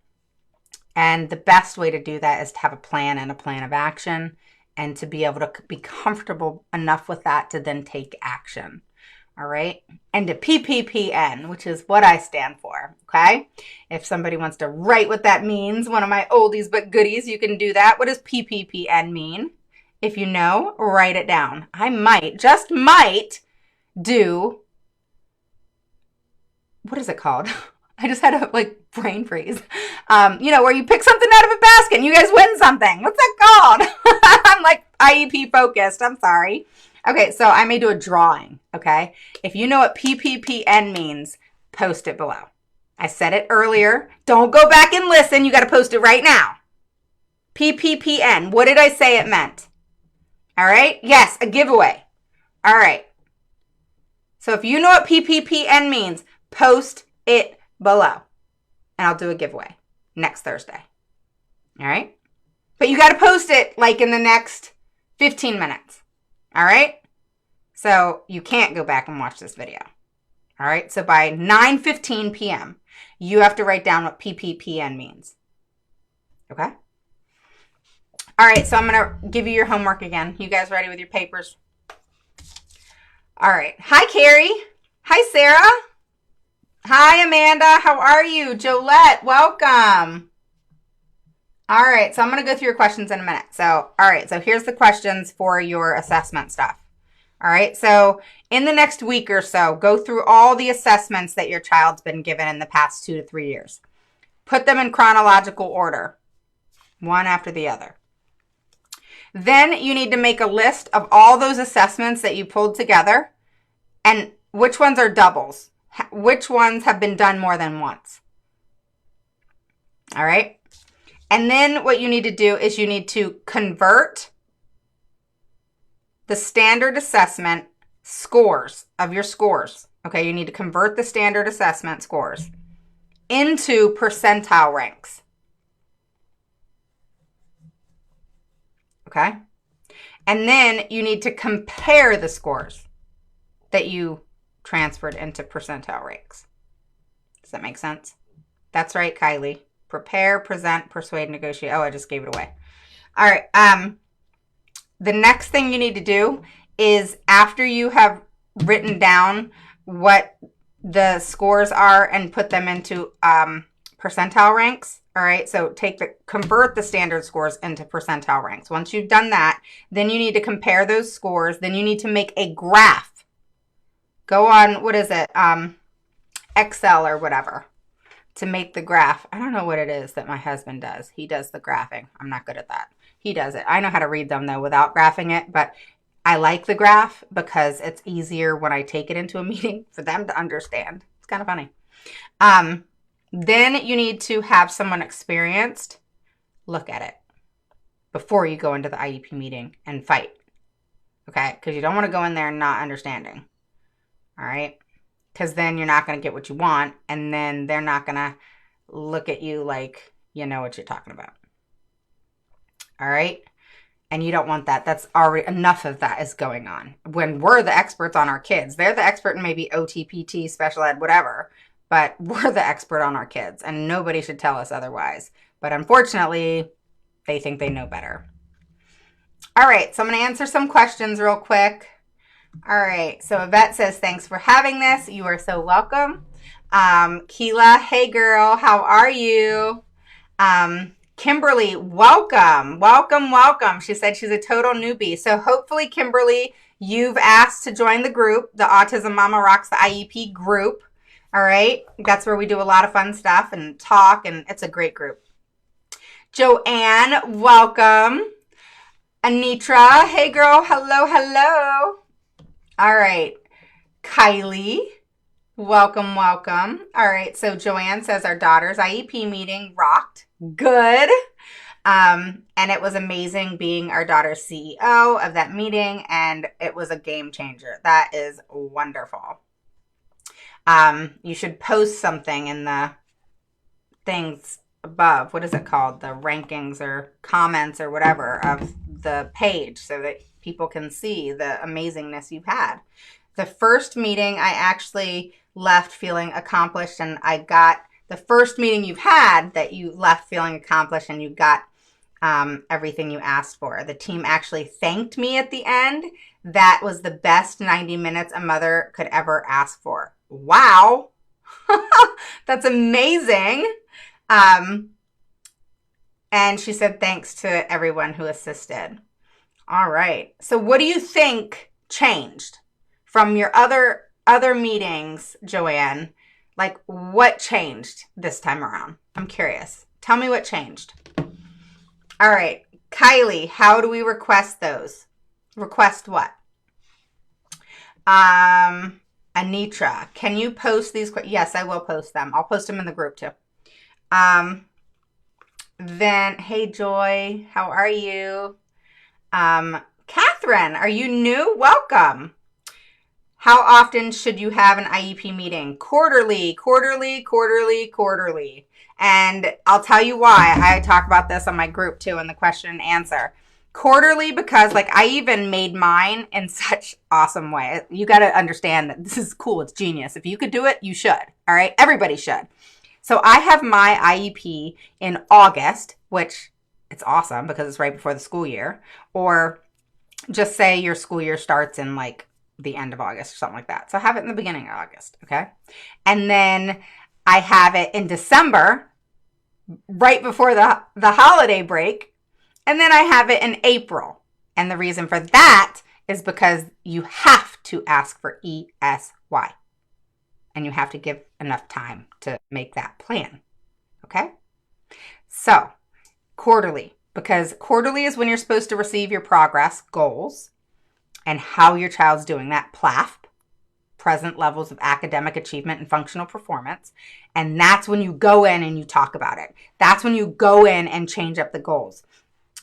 And the best way to do that is to have a plan and a plan of action, and to be able to be comfortable enough with that to then take action. All right? And to PPPN, which is what I stand for. Okay? If somebody wants to write what that means, one of my oldies but goodies, you can do that. What does PPPN mean? If you know, write it down. I might, just might, do, what is it called? I just had a brain freeze. Where you pick something out of a basket and you guys win something. What's that called? I'm like IEP focused. I'm sorry. Okay, so I may do a drawing, okay? If you know what PPPN means, post it below. I said it earlier. Don't go back and listen. You got to post it right now. PPPN. What did I say it meant? All right? Yes, a giveaway. All right. So if you know what PPPN means, post it below. And I'll do a giveaway next Thursday. All right? But you got to post it in the next 15 minutes. All right? So you can't go back and watch this video. All right? So by 9:15 p.m., you have to write down what PPPN means. Okay? All right, so I'm going to give you your homework again. You guys ready with your papers? All right. Hi, Carrie. Hi, Sarah. Hi, Amanda. How are you? Jolette, welcome. All right, so I'm going to go through your questions in a minute. So here's the questions for your assessment stuff. All right, so in the next week or so, go through all the assessments that your child's been given in the past 2 to 3 years. Put them in chronological order, one after the other. Then you need to make a list of all those assessments that you pulled together and which ones are doubles, which ones have been done more than once. All right. And then what you need to do is you need to convert the standard assessment scores of your scores. Okay. You need to convert the standard assessment scores into percentile ranks. Okay. And then you need to compare the scores that you transferred into percentile ranks. Does that make sense? That's right, Kylie. Prepare, present, persuade, negotiate. Oh, I just gave it away. All right. The next thing you need to do is after you have written down what the scores are and put them into percentile ranks. All right, so convert the standard scores into percentile ranks. Once you've done that, then you need to compare those scores. Then you need to make a graph. Go on, what is it? Excel or whatever to make the graph. I don't know what it is that my husband does. He does the graphing. I'm not good at that. He does it. I know how to read them though without graphing it, but I like the graph because it's easier when I take it into a meeting for them to understand. It's kind of funny. Then you need to have someone experienced look at it before you go into the IEP meeting and fight. Okay? Because you don't want to go in there not understanding. All right? Because then you're not going to get what you want, and then they're not going to look at you like you know what you're talking about. All right? And you don't want that. That's already enough of that is going on. When we're the experts on our kids, they're the expert in maybe OT, PT, special ed, whatever. But we're the expert on our kids, and nobody should tell us otherwise. But unfortunately, they think they know better. All right, so I'm going to answer some questions real quick. All right, so Yvette says, thanks for having this. You are so welcome. Keela, hey girl, how are you? Kimberly, welcome, welcome, welcome. She said she's a total newbie. So hopefully, Kimberly, you've asked to join the group, the Autism Mama Rocks, the IEP group. All right. That's where we do a lot of fun stuff and talk, and it's a great group. Joanne, welcome. Anitra, hey girl, hello, hello. All right. Kylie, welcome, welcome. All right, so Joanne says our daughter's IEP meeting rocked. Good. And it was amazing being our daughter's CEO of that meeting, and it was a game changer. That is wonderful. You should post something in the things above. What is it called? The rankings or comments or whatever of the page so that people can see the amazingness you've had. The first meeting, I actually left feeling accomplished, and I got the first meeting you've had that you left feeling accomplished and you got everything you asked for. The team actually thanked me at the end. That was the best 90 minutes a mother could ever ask for. Wow. That's amazing. And she said thanks to everyone who assisted. All right. So what do you think changed from your other meetings, Joanne? Like, what changed this time around? I'm curious. Tell me what changed. All right. Kylie, how do we request those? Request what? Anitra, can you post these? Yes, I will post them. I'll post them in the group too. Then, hey, Joy, how are you? Catherine, are you new? Welcome. How often should you have an IEP meeting? Quarterly, quarterly, quarterly, quarterly. And I'll tell you why. I talk about this on my group too in the question and answer. Quarterly because like I even made mine in such awesome way. You got to understand that this is cool. It's genius. If you could do it, you should. All right. Everybody should. So I have my IEP in August, which it's awesome because it's right before the school year. Or just say your school year starts in like the end of August or something like that. So I have it in the beginning of August. Okay. And then I have it in December, right before the holiday break. And then I have it in April. And the reason for that is because you have to ask for ESY. And you have to give enough time to make that plan. Okay? So, quarterly. Because quarterly is when you're supposed to receive your progress goals and how your child's doing that, PLAF, present levels of academic achievement and functional performance. And that's when you go in and you talk about it. That's when you go in and change up the goals.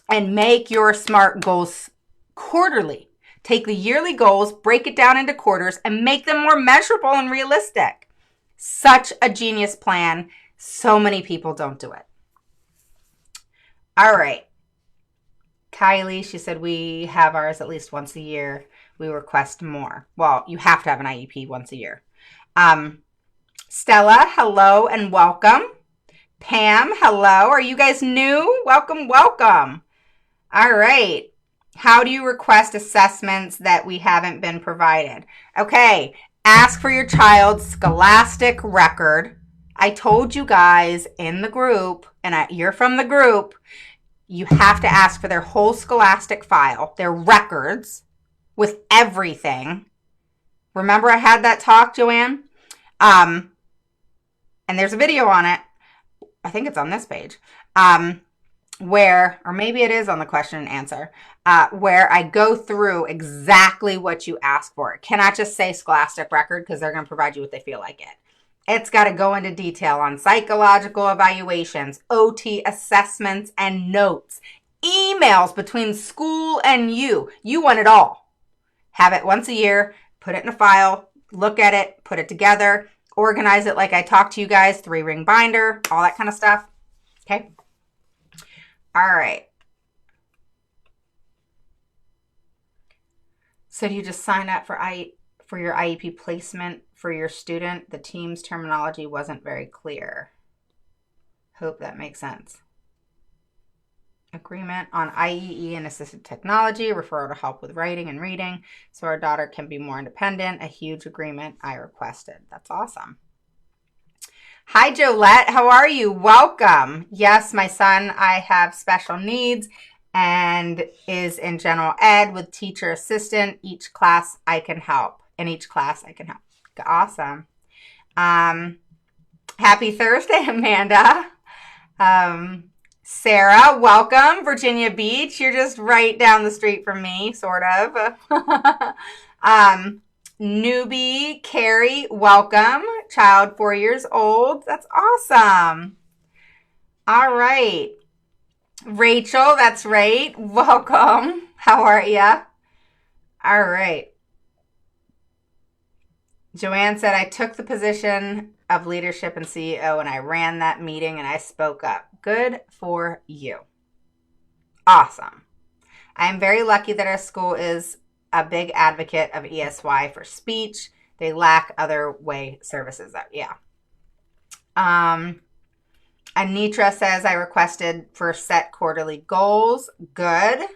And make your SMART goals quarterly. Take the yearly goals, break it down into quarters, and make them more measurable and realistic. Such a genius plan. So many people don't do it. All right. Kylie, she said we have ours at least once a year. We request more. Well, you have to have an IEP once a year. Stella, hello and welcome. Pam, hello. Are you guys new? Welcome, welcome. All right. How do you request assessments that we haven't been provided? Okay. Ask for your child's scholastic record. I told you guys in the group, and you're from the group, you have to ask for their whole scholastic file, their records with everything. Remember I had that talk, Joanne? And there's a video on it. I think it's on this page. Where, or maybe it is on the question and answer, where I go through exactly what you ask for. It cannot just say scholastic record because they're going to provide you what they feel like it. It's got to go into detail on psychological evaluations, OT assessments and notes, emails between school and you. You want it all. Have it once a year, put it in a file, look at it, put it together, organize it like I talked to you guys, 3-ring binder, all that kind of stuff. Okay. All right. So do you just sign up for your IEP placement for your student? The team's terminology wasn't very clear. Hope that makes sense. Agreement on IEE and assistive technology, referral to help with writing and reading so our daughter can be more independent. A huge agreement I requested. That's awesome. Hi, Jolette. How are you? Welcome. Yes, my son, I have special needs and is in general ed with teacher assistant. Each class I can help. In each class I can help. Awesome. Happy Thursday, Amanda. Sarah, welcome. Virginia Beach. You're just right down the street from me, sort of. Newbie, Carrie, welcome. Child 4 years old. That's awesome. All right. Rachel, that's right. Welcome. How are ya? All right. Joanne said, I took the position of leadership and CEO and I ran that meeting and I spoke up. Good for you. Awesome. I am very lucky that our school is a big advocate of ESY for speech. They lack other way services. Yeah. Anitra says, I requested for set quarterly goals. Good.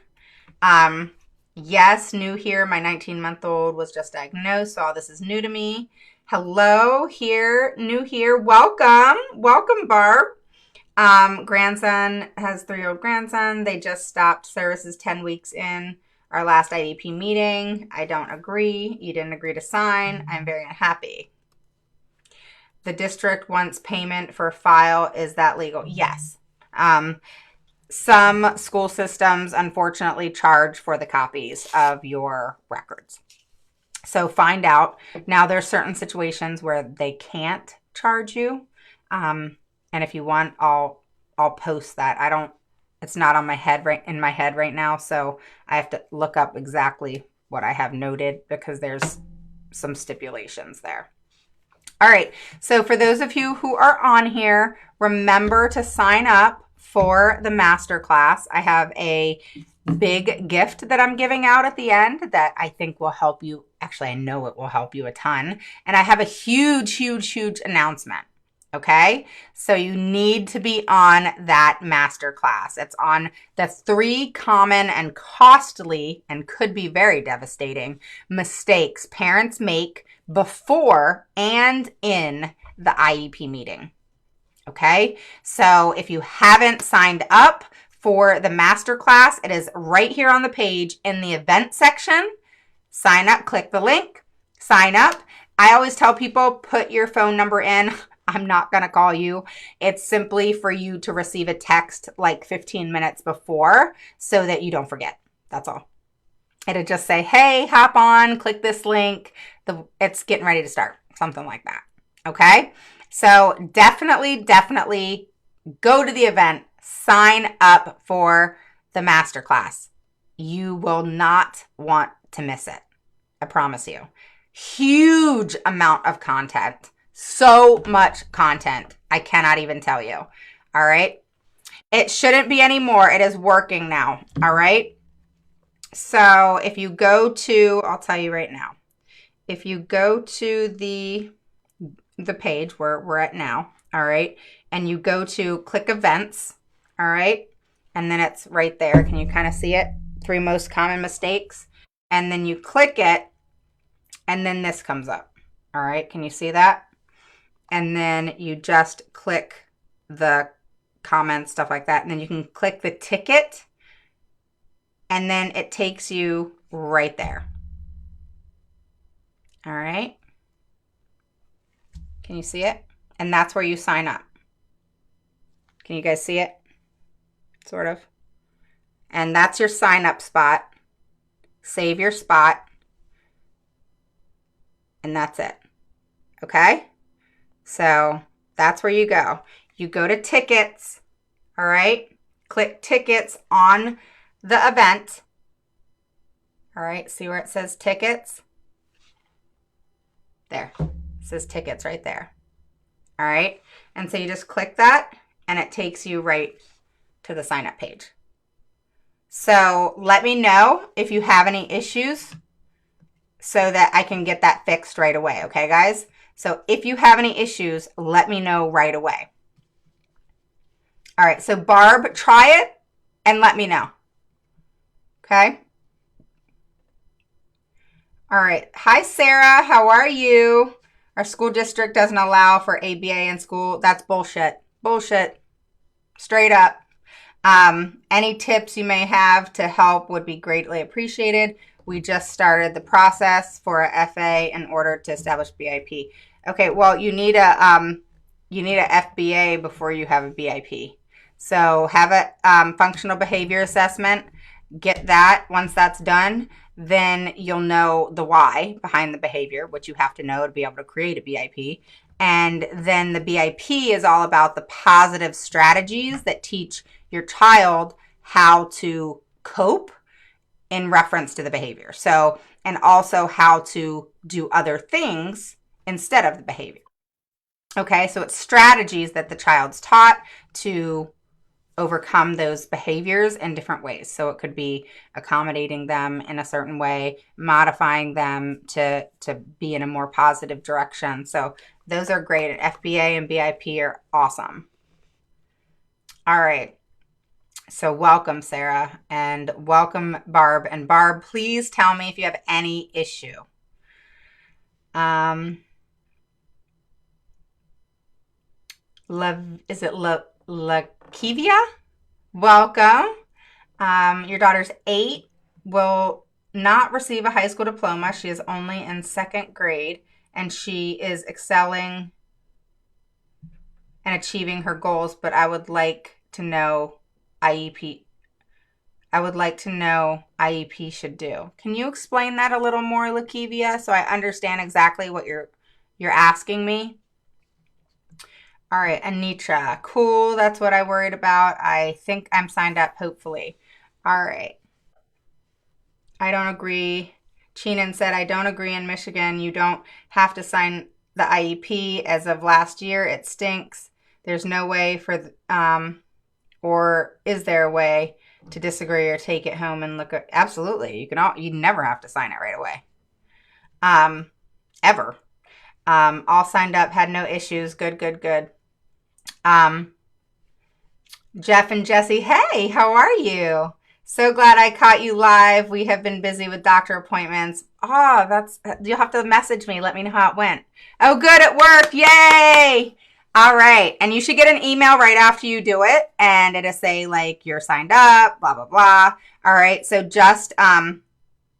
Yes, new here. My 19-month-old was just diagnosed, so all this is new to me. Hello, here, new here. Welcome. Welcome, Barb. Grandson has 3-year-old grandson. They just stopped services 10 weeks in our last IEP meeting. I don't agree. You didn't agree to sign. I'm very unhappy. The district wants payment for a file. Is that legal? Yes. Some school systems, unfortunately, charge for the copies of your records. So find out. Now, there's certain situations where they can't charge you. And if you want, I'll post that. It's not on my head in my head right now, so I have to look up exactly what I have noted because there's some stipulations there. All right, so for those of you who are on here, remember to sign up for the masterclass. I have a big gift that I'm giving out at the end that I think will help you. Actually, I know it will help you a ton. And I have a huge, huge, huge announcement. Okay, so you need to be on that masterclass. It's on the 3 common and costly and could be very devastating mistakes parents make before and in the IEP meeting. Okay, so if you haven't signed up for the masterclass, it is right here on the page in the event section. Sign up, click the link, sign up. I always tell people, put your phone number in. I'm not going to call you. It's simply for you to receive a text like 15 minutes before so that you don't forget. That's all. It'll just say, hey, hop on, click this link. It's getting ready to start, something like that. Okay? So definitely go to the event. Sign up for the masterclass. You will not want to miss it. I promise you. Huge amount of content. So much content. I cannot even tell you. All right. It shouldn't be anymore. It is working now. All right. So if you go to, I'll tell you right now, if you go to the page where we're at now, all right, and you go to click events, all right, and then it's right there. Can you kind of see it? 3 most common mistakes. And then you click it, and then this comes up. All right. Can you see that? And then you just click the comments, stuff like that. And then you can click the ticket. And then it takes you right there. All right. Can you see it? And that's where you sign up. Can you guys see it? Sort of. And that's your sign up spot. Save your spot. And that's it. Okay? So that's where you go. You go to tickets, all right? Click tickets on the event. All right, see where it says tickets? There, it says tickets right there. All right, and so you just click that and it takes you right to the sign up page. So let me know if you have any issues so that I can get that fixed right away, okay guys? So if you have any issues, let me know right away. All right, so Barb, try it and let me know. Okay? All right. Hi, Sarah. How are you? Our school district doesn't allow for ABA in school. That's bullshit. Bullshit. Straight up. Any tips you may have to help would be greatly appreciated. We just started the process for a FA in order to establish BIP. Okay, well, you need a FBA before you have a BIP. So have a functional behavior assessment. Get that. Once that's done, then you'll know the why behind the behavior, which you have to know to be able to create a BIP. And then the BIP is all about the positive strategies that teach your child how to cope in reference to the behavior. So, and also how to do other things instead of the behavior. Okay, so it's strategies that the child's taught to overcome those behaviors in different ways. So it could be accommodating them in a certain way, modifying them to be in a more positive direction. So those are great. FBA and BIP are awesome. All right. So welcome, Sarah, and welcome, Barb. And Barb, please tell me if you have any issue. Is it Lakivia? Welcome. Your daughter's 8, will not receive a high school diploma. She is only in 2nd grade, and she is excelling and achieving her goals, but I would like to know IEP. I would like to know IEP should do. Can you explain that a little more, Lakivia, so I understand exactly what you're asking me? All right, Anitra. Cool. That's what I worried about. I think I'm signed up, hopefully. All right. I don't agree. Cheenan said, I don't agree in Michigan. You don't have to sign the IEP as of last year. It stinks. There's no way for, or is there a way to disagree or take it home and look at? Absolutely. You never have to sign it right away. Ever. All signed up, had no issues. Good. Jeff and Jesse, hey, how are you? So glad I caught you live. We have been busy with doctor appointments. You'll have to message me. Let me know how it went. Oh, good, it worked. Yay. All right. And you should get an email right after you do it. And it'll say like, you're signed up, blah, blah, blah. All right. So just,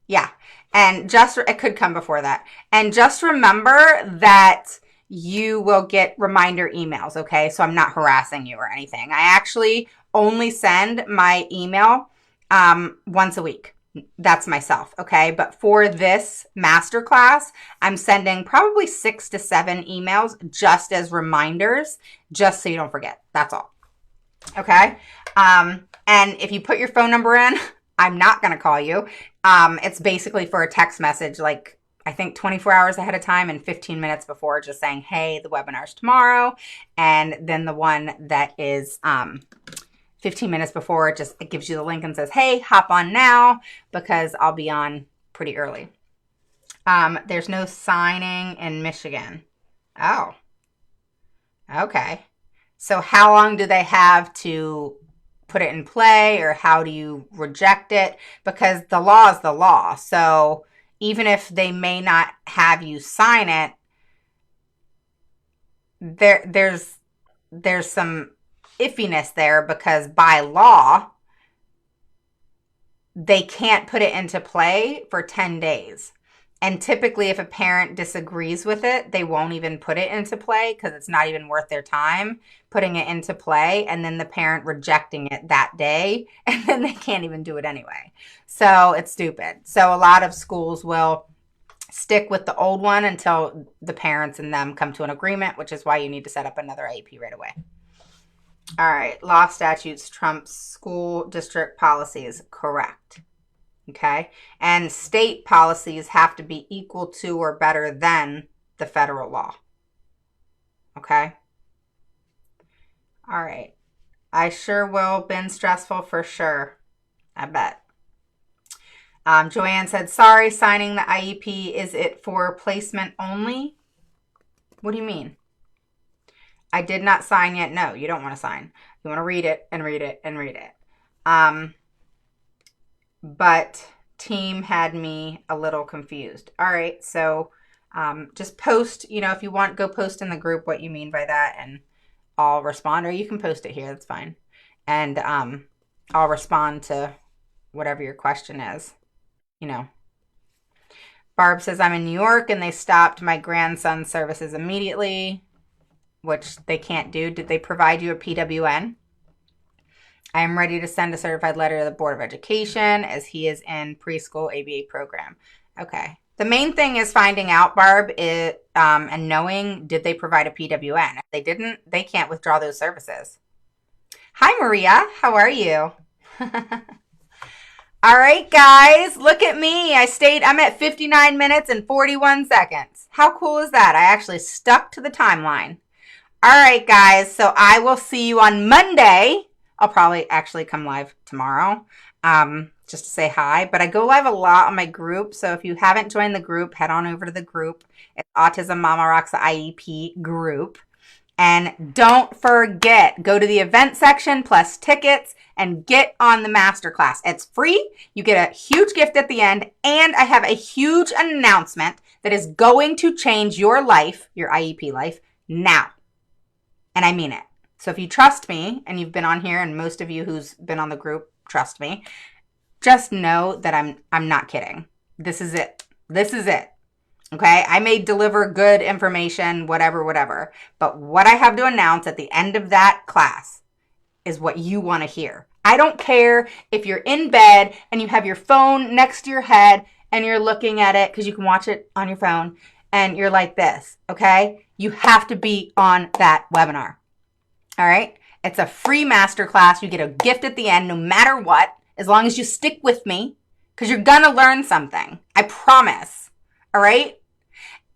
yeah. And just, it could come before that. And just remember that you will get reminder emails, okay? So I'm not harassing you or anything. I actually only send my email once a week. That's myself, okay? But for this masterclass, I'm sending probably 6 to 7 emails just as reminders, just so you don't forget. That's all, okay? And if you put your phone number in, I'm not going to call you. It's basically for a text message, like I think 24 hours ahead of time and 15 minutes before, just saying, hey, the webinar's tomorrow. And then the one that is 15 minutes before, it gives you the link and says, hey, hop on now, because I'll be on pretty early. There's no signing in Michigan. Oh, okay. So how long do they have to put it in play, or how do you reject it? Because the law is the law. So even if they may not have you sign it, there's some iffiness there, because by law, they can't put it into play for 10 days. And typically, if a parent disagrees with it, they won't even put it into play, because it's not even worth their time putting it into play, and then the parent rejecting it that day, and then they can't even do it anyway. So it's stupid. So a lot of schools will stick with the old one until the parents and them come to an agreement, which is why you need to set up another IEP right away. All right, law statutes trumps school district policies, correct. Okay, and state policies have to be equal to or better than the federal law. Okay. All right. I sure will. Been stressful for sure. I bet. Joanne said, sorry, signing the IEP. Is it for placement only? What do you mean? I did not sign yet. No, you don't want to sign. You want to read it and read it and read it. But team had me a little confused. All right, so just post, if you want, go post in the group what you mean by that, and I'll respond, or you can post it here. That's fine. And I'll respond to whatever your question is. Barb says, I'm in New York and they stopped my grandson's services immediately, which they can't do. Did they provide you a PWN? I am ready to send a certified letter to the Board of Education as he is in preschool ABA program. Okay. The main thing is finding out, Barb, and knowing, did they provide a PWN? If they didn't, they can't withdraw those services. Hi, Maria. How are you? All right, guys, look at me. I'm at 59 minutes and 41 seconds. How cool is that? I actually stuck to the timeline. All right, guys, so I will see you on Monday. I'll probably actually come live tomorrow just to say hi. But I go live a lot on my group. So if you haven't joined the group, head on over to the group. It's Autism Mama Rocks the IEP group. And don't forget, go to the event section plus tickets and get on the masterclass. It's free. You get a huge gift at the end. And I have a huge announcement that is going to change your life, your IEP life, now. And I mean it. So if you trust me, and you've been on here, and most of you who's been on the group trust me, just know that I'm not kidding. This is it. This is it. Okay? I may deliver good information, whatever. But what I have to announce at the end of that class is what you want to hear. I don't care if you're in bed and you have your phone next to your head and you're looking at it because you can watch it on your phone and you're like this, okay? You have to be on that webinar. All right. It's a free masterclass. You get a gift at the end, no matter what, as long as you stick with me, because you're going to learn something. I promise. All right.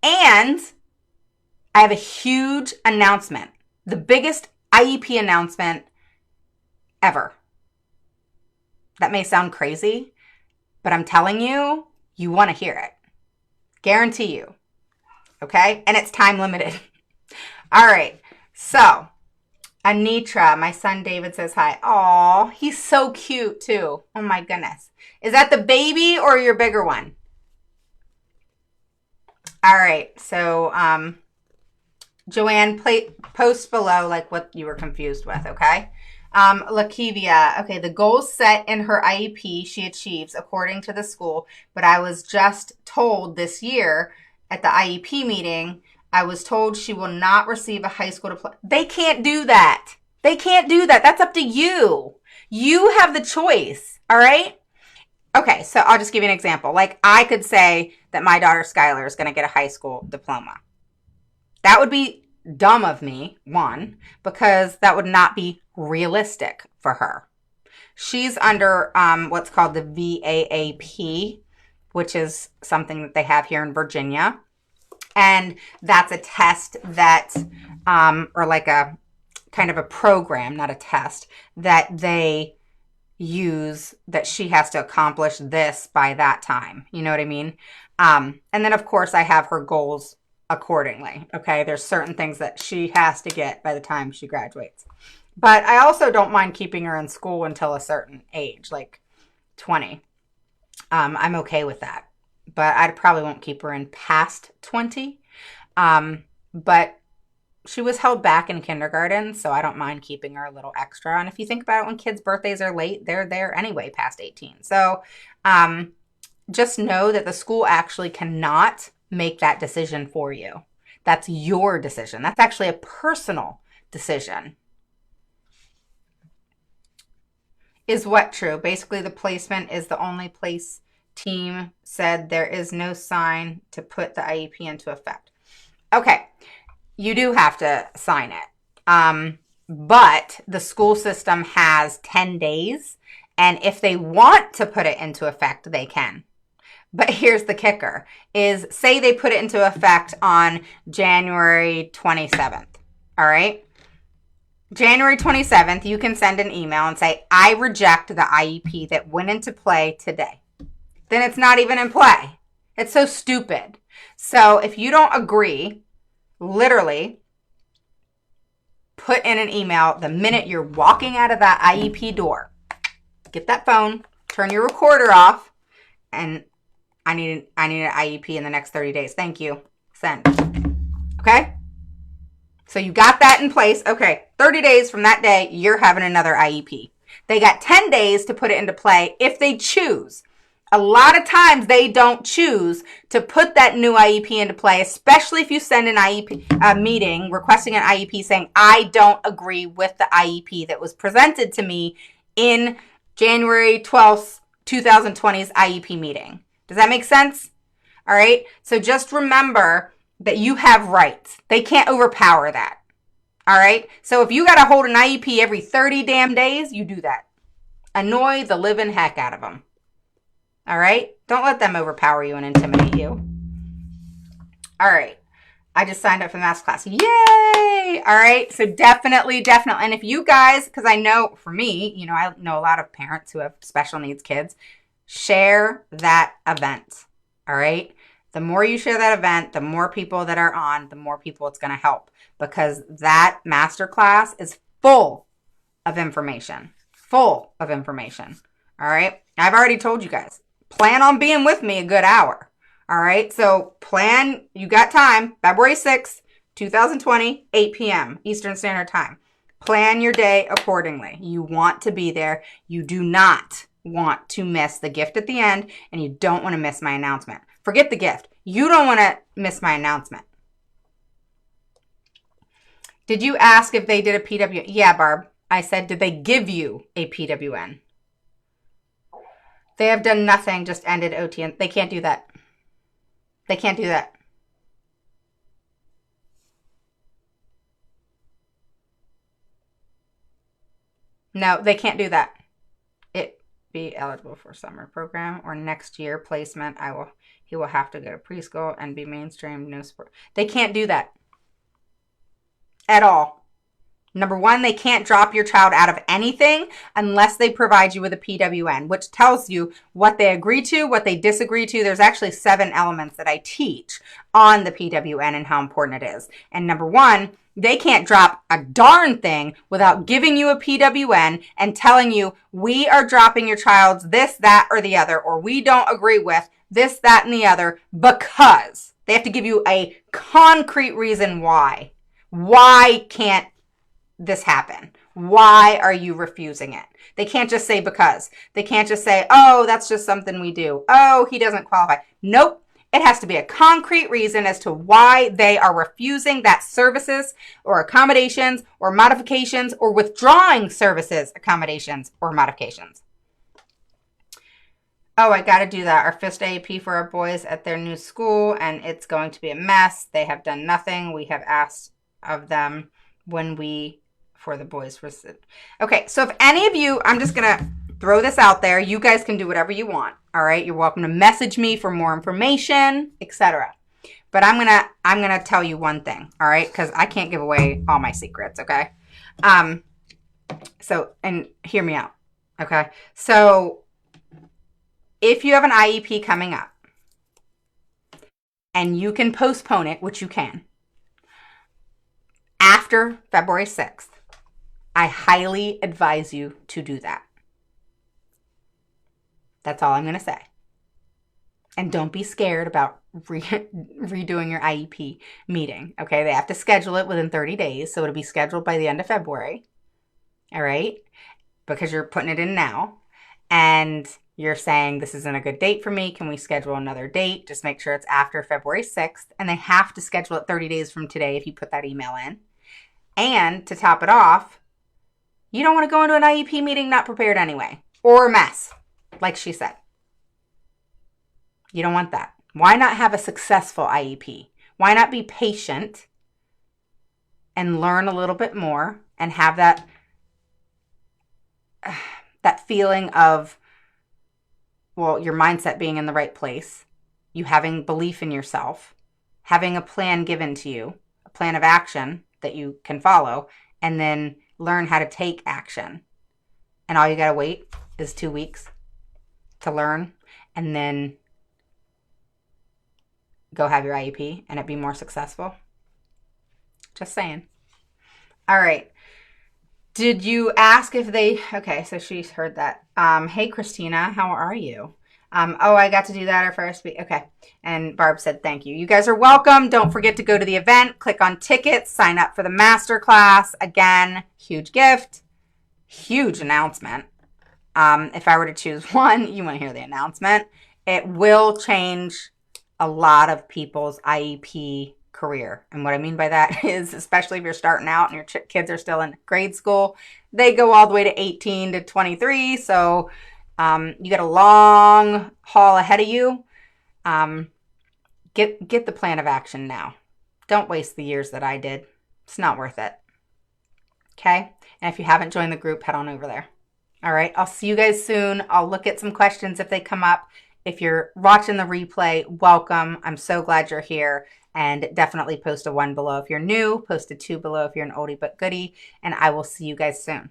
And I have a huge announcement, the biggest IEP announcement ever. That may sound crazy, but I'm telling you, you want to hear it. Guarantee you. Okay. And it's time limited. All right. So, Anitra, my son David says hi. Aw, he's so cute too. Oh my goodness. Is that the baby or your bigger one? All right. So, Joanne, post below like what you were confused with, okay? Lakivia, okay, the goals set in her IEP she achieves according to the school, but I was just told this year at the IEP meeting, I was told she will not receive a high school diploma. They can't do that. They can't do that. That's up to you. You have the choice. All right. Okay. So I'll just give you an example. Like I could say that my daughter Skylar is going to get a high school diploma. That would be dumb of me, one, because that would not be realistic for her. She's under what's called the VAAP, which is something that they have here in Virginia. And that's a test that, or like a kind of a program, not a test, that they use that she has to accomplish this by that time. You know what I mean? And then, of course, I have her goals accordingly. Okay, there's certain things that she has to get by the time she graduates. But I also don't mind keeping her in school until a certain age, like 20. I'm okay with that. But I probably won't keep her in past 20. But she was held back in kindergarten, so I don't mind keeping her a little extra. And if you think about it, when kids' birthdays are late, they're there anyway past 18. So just know that the school actually cannot make that decision for you. That's your decision. That's actually a personal decision. Is what true? Basically, the placement is the only place team said there is no sign to put the IEP into effect. Okay, you do have to sign it. But the school system has 10 days, and if they want to put it into effect, they can. But here's the kicker, is say they put it into effect on January 27th, all right? January 27th, you can send an email and say, I reject the IEP that went into play today. Then it's not even in play. It's so stupid. So if you don't agree, literally put in an email the minute you're walking out of that IEP door. Get that phone, turn your recorder off, and I need an IEP in the next 30 days. Thank you. Send. Okay? So you got that in place. Okay, 30 days from that day, you're having another IEP. They got 10 days to put it into play if they choose. A lot of times they don't choose to put that new IEP into play, especially if you send an IEP meeting requesting an IEP saying, I don't agree with the IEP that was presented to me in January 12th, 2020's IEP meeting. Does that make sense? All right. So just remember that you have rights. They can't overpower that. All right. So if you got to hold an IEP every 30 damn days, you do that. Annoy the living heck out of them. All right. Don't let them overpower you and intimidate you. All right. I just signed up for the math class. Yay! All right. So definitely. And if you guys, because I know for me, I know a lot of parents who have special needs kids, share that event. All right. The more you share that event, the more people that are on, the more people it's going to help, because that masterclass is full of information. All right. I've already told you guys, plan on being with me a good hour. All right. So you got time, February 6th, 2020, 8 p.m. Eastern Standard Time. Plan your day accordingly. You want to be there. You do not want to miss the gift at the end, and you don't want to miss my announcement. Forget the gift. You don't want to miss my announcement. Did you ask if they did a PWN? Yeah, Barb. I said, did they give you a PWN? They have done nothing, just ended OT. And they can't do that. They can't do that. No, they can't do that. Be eligible for summer program or next year placement. He will have to go to preschool and be mainstream, no sport. They can't do that at all. Number one, they can't drop your child out of anything unless they provide you with a PWN, which tells you what they agree to, what they disagree to. There's actually 7 elements that I teach on the PWN and how important it is. And number one, they can't drop a darn thing without giving you a PWN and telling you, we are dropping your child's this, that, or the other, or we don't agree with this, that, and the other, because they have to give you a concrete reason why. Why can't this happen? Why are you refusing it? They can't just say because. They can't just say, oh, that's just something we do. Oh, he doesn't qualify. Nope. It has to be a concrete reason as to why they are refusing that services or accommodations or modifications or withdrawing services, accommodations, or modifications. Oh, I got to do that. Our first IEP for our boys at their new school, and it's going to be a mess. They have done nothing. We have asked of them for the boys. Okay, so if any of you, I'm just going to throw this out there. You guys can do whatever you want. All right. You're welcome to message me for more information, etc. But I'm going to tell you one thing. All right. Cause I can't give away all my secrets. Okay. So, and hear me out. Okay. So if you have an IEP coming up and you can postpone it, which you can, after February 6th, I highly advise you to do that. That's all I'm going to say. And don't be scared about redoing your IEP meeting. Okay, they have to schedule it within 30 days. So it'll be scheduled by the end of February. All right, because you're putting it in now. And you're saying, this isn't a good date for me. Can we schedule another date? Just make sure it's after February 6th. And they have to schedule it 30 days from today if you put that email in. And to top it off, you don't want to go into an IEP meeting not prepared anyway. Or a mess. Like she said. You don't want that. Why not have a successful IEP? Why not be patient and learn a little bit more and have that feeling of, well, your mindset being in the right place, you having belief in yourself, having a plan given to you, a plan of action that you can follow, and then learn how to take action. And all you got to wait is 2 weeks to learn, and then go have your IEP and it be more successful. Just saying. All right. Did you ask if they, okay, so she's heard that. Hey, Christina, how are you? Oh, I got to do that our first week. Okay. And Barb said, thank you. You guys are welcome. Don't forget to go to the event, click on tickets, sign up for the masterclass. Again, huge gift, huge announcement. If I were to choose one, you want to hear the announcement. It will change a lot of people's IEP career. And what I mean by that is, especially if you're starting out and your kids are still in grade school, they go all the way to 18 to 23. So you got a long haul ahead of you. Get the plan of action now. Don't waste the years that I did. It's not worth it. Okay? And if you haven't joined the group, head on over there. All right, I'll see you guys soon. I'll look at some questions if they come up. If you're watching the replay, welcome. I'm so glad you're here. And definitely post a 1 below if you're new, post a 2 below if you're an oldie but goodie. And I will see you guys soon.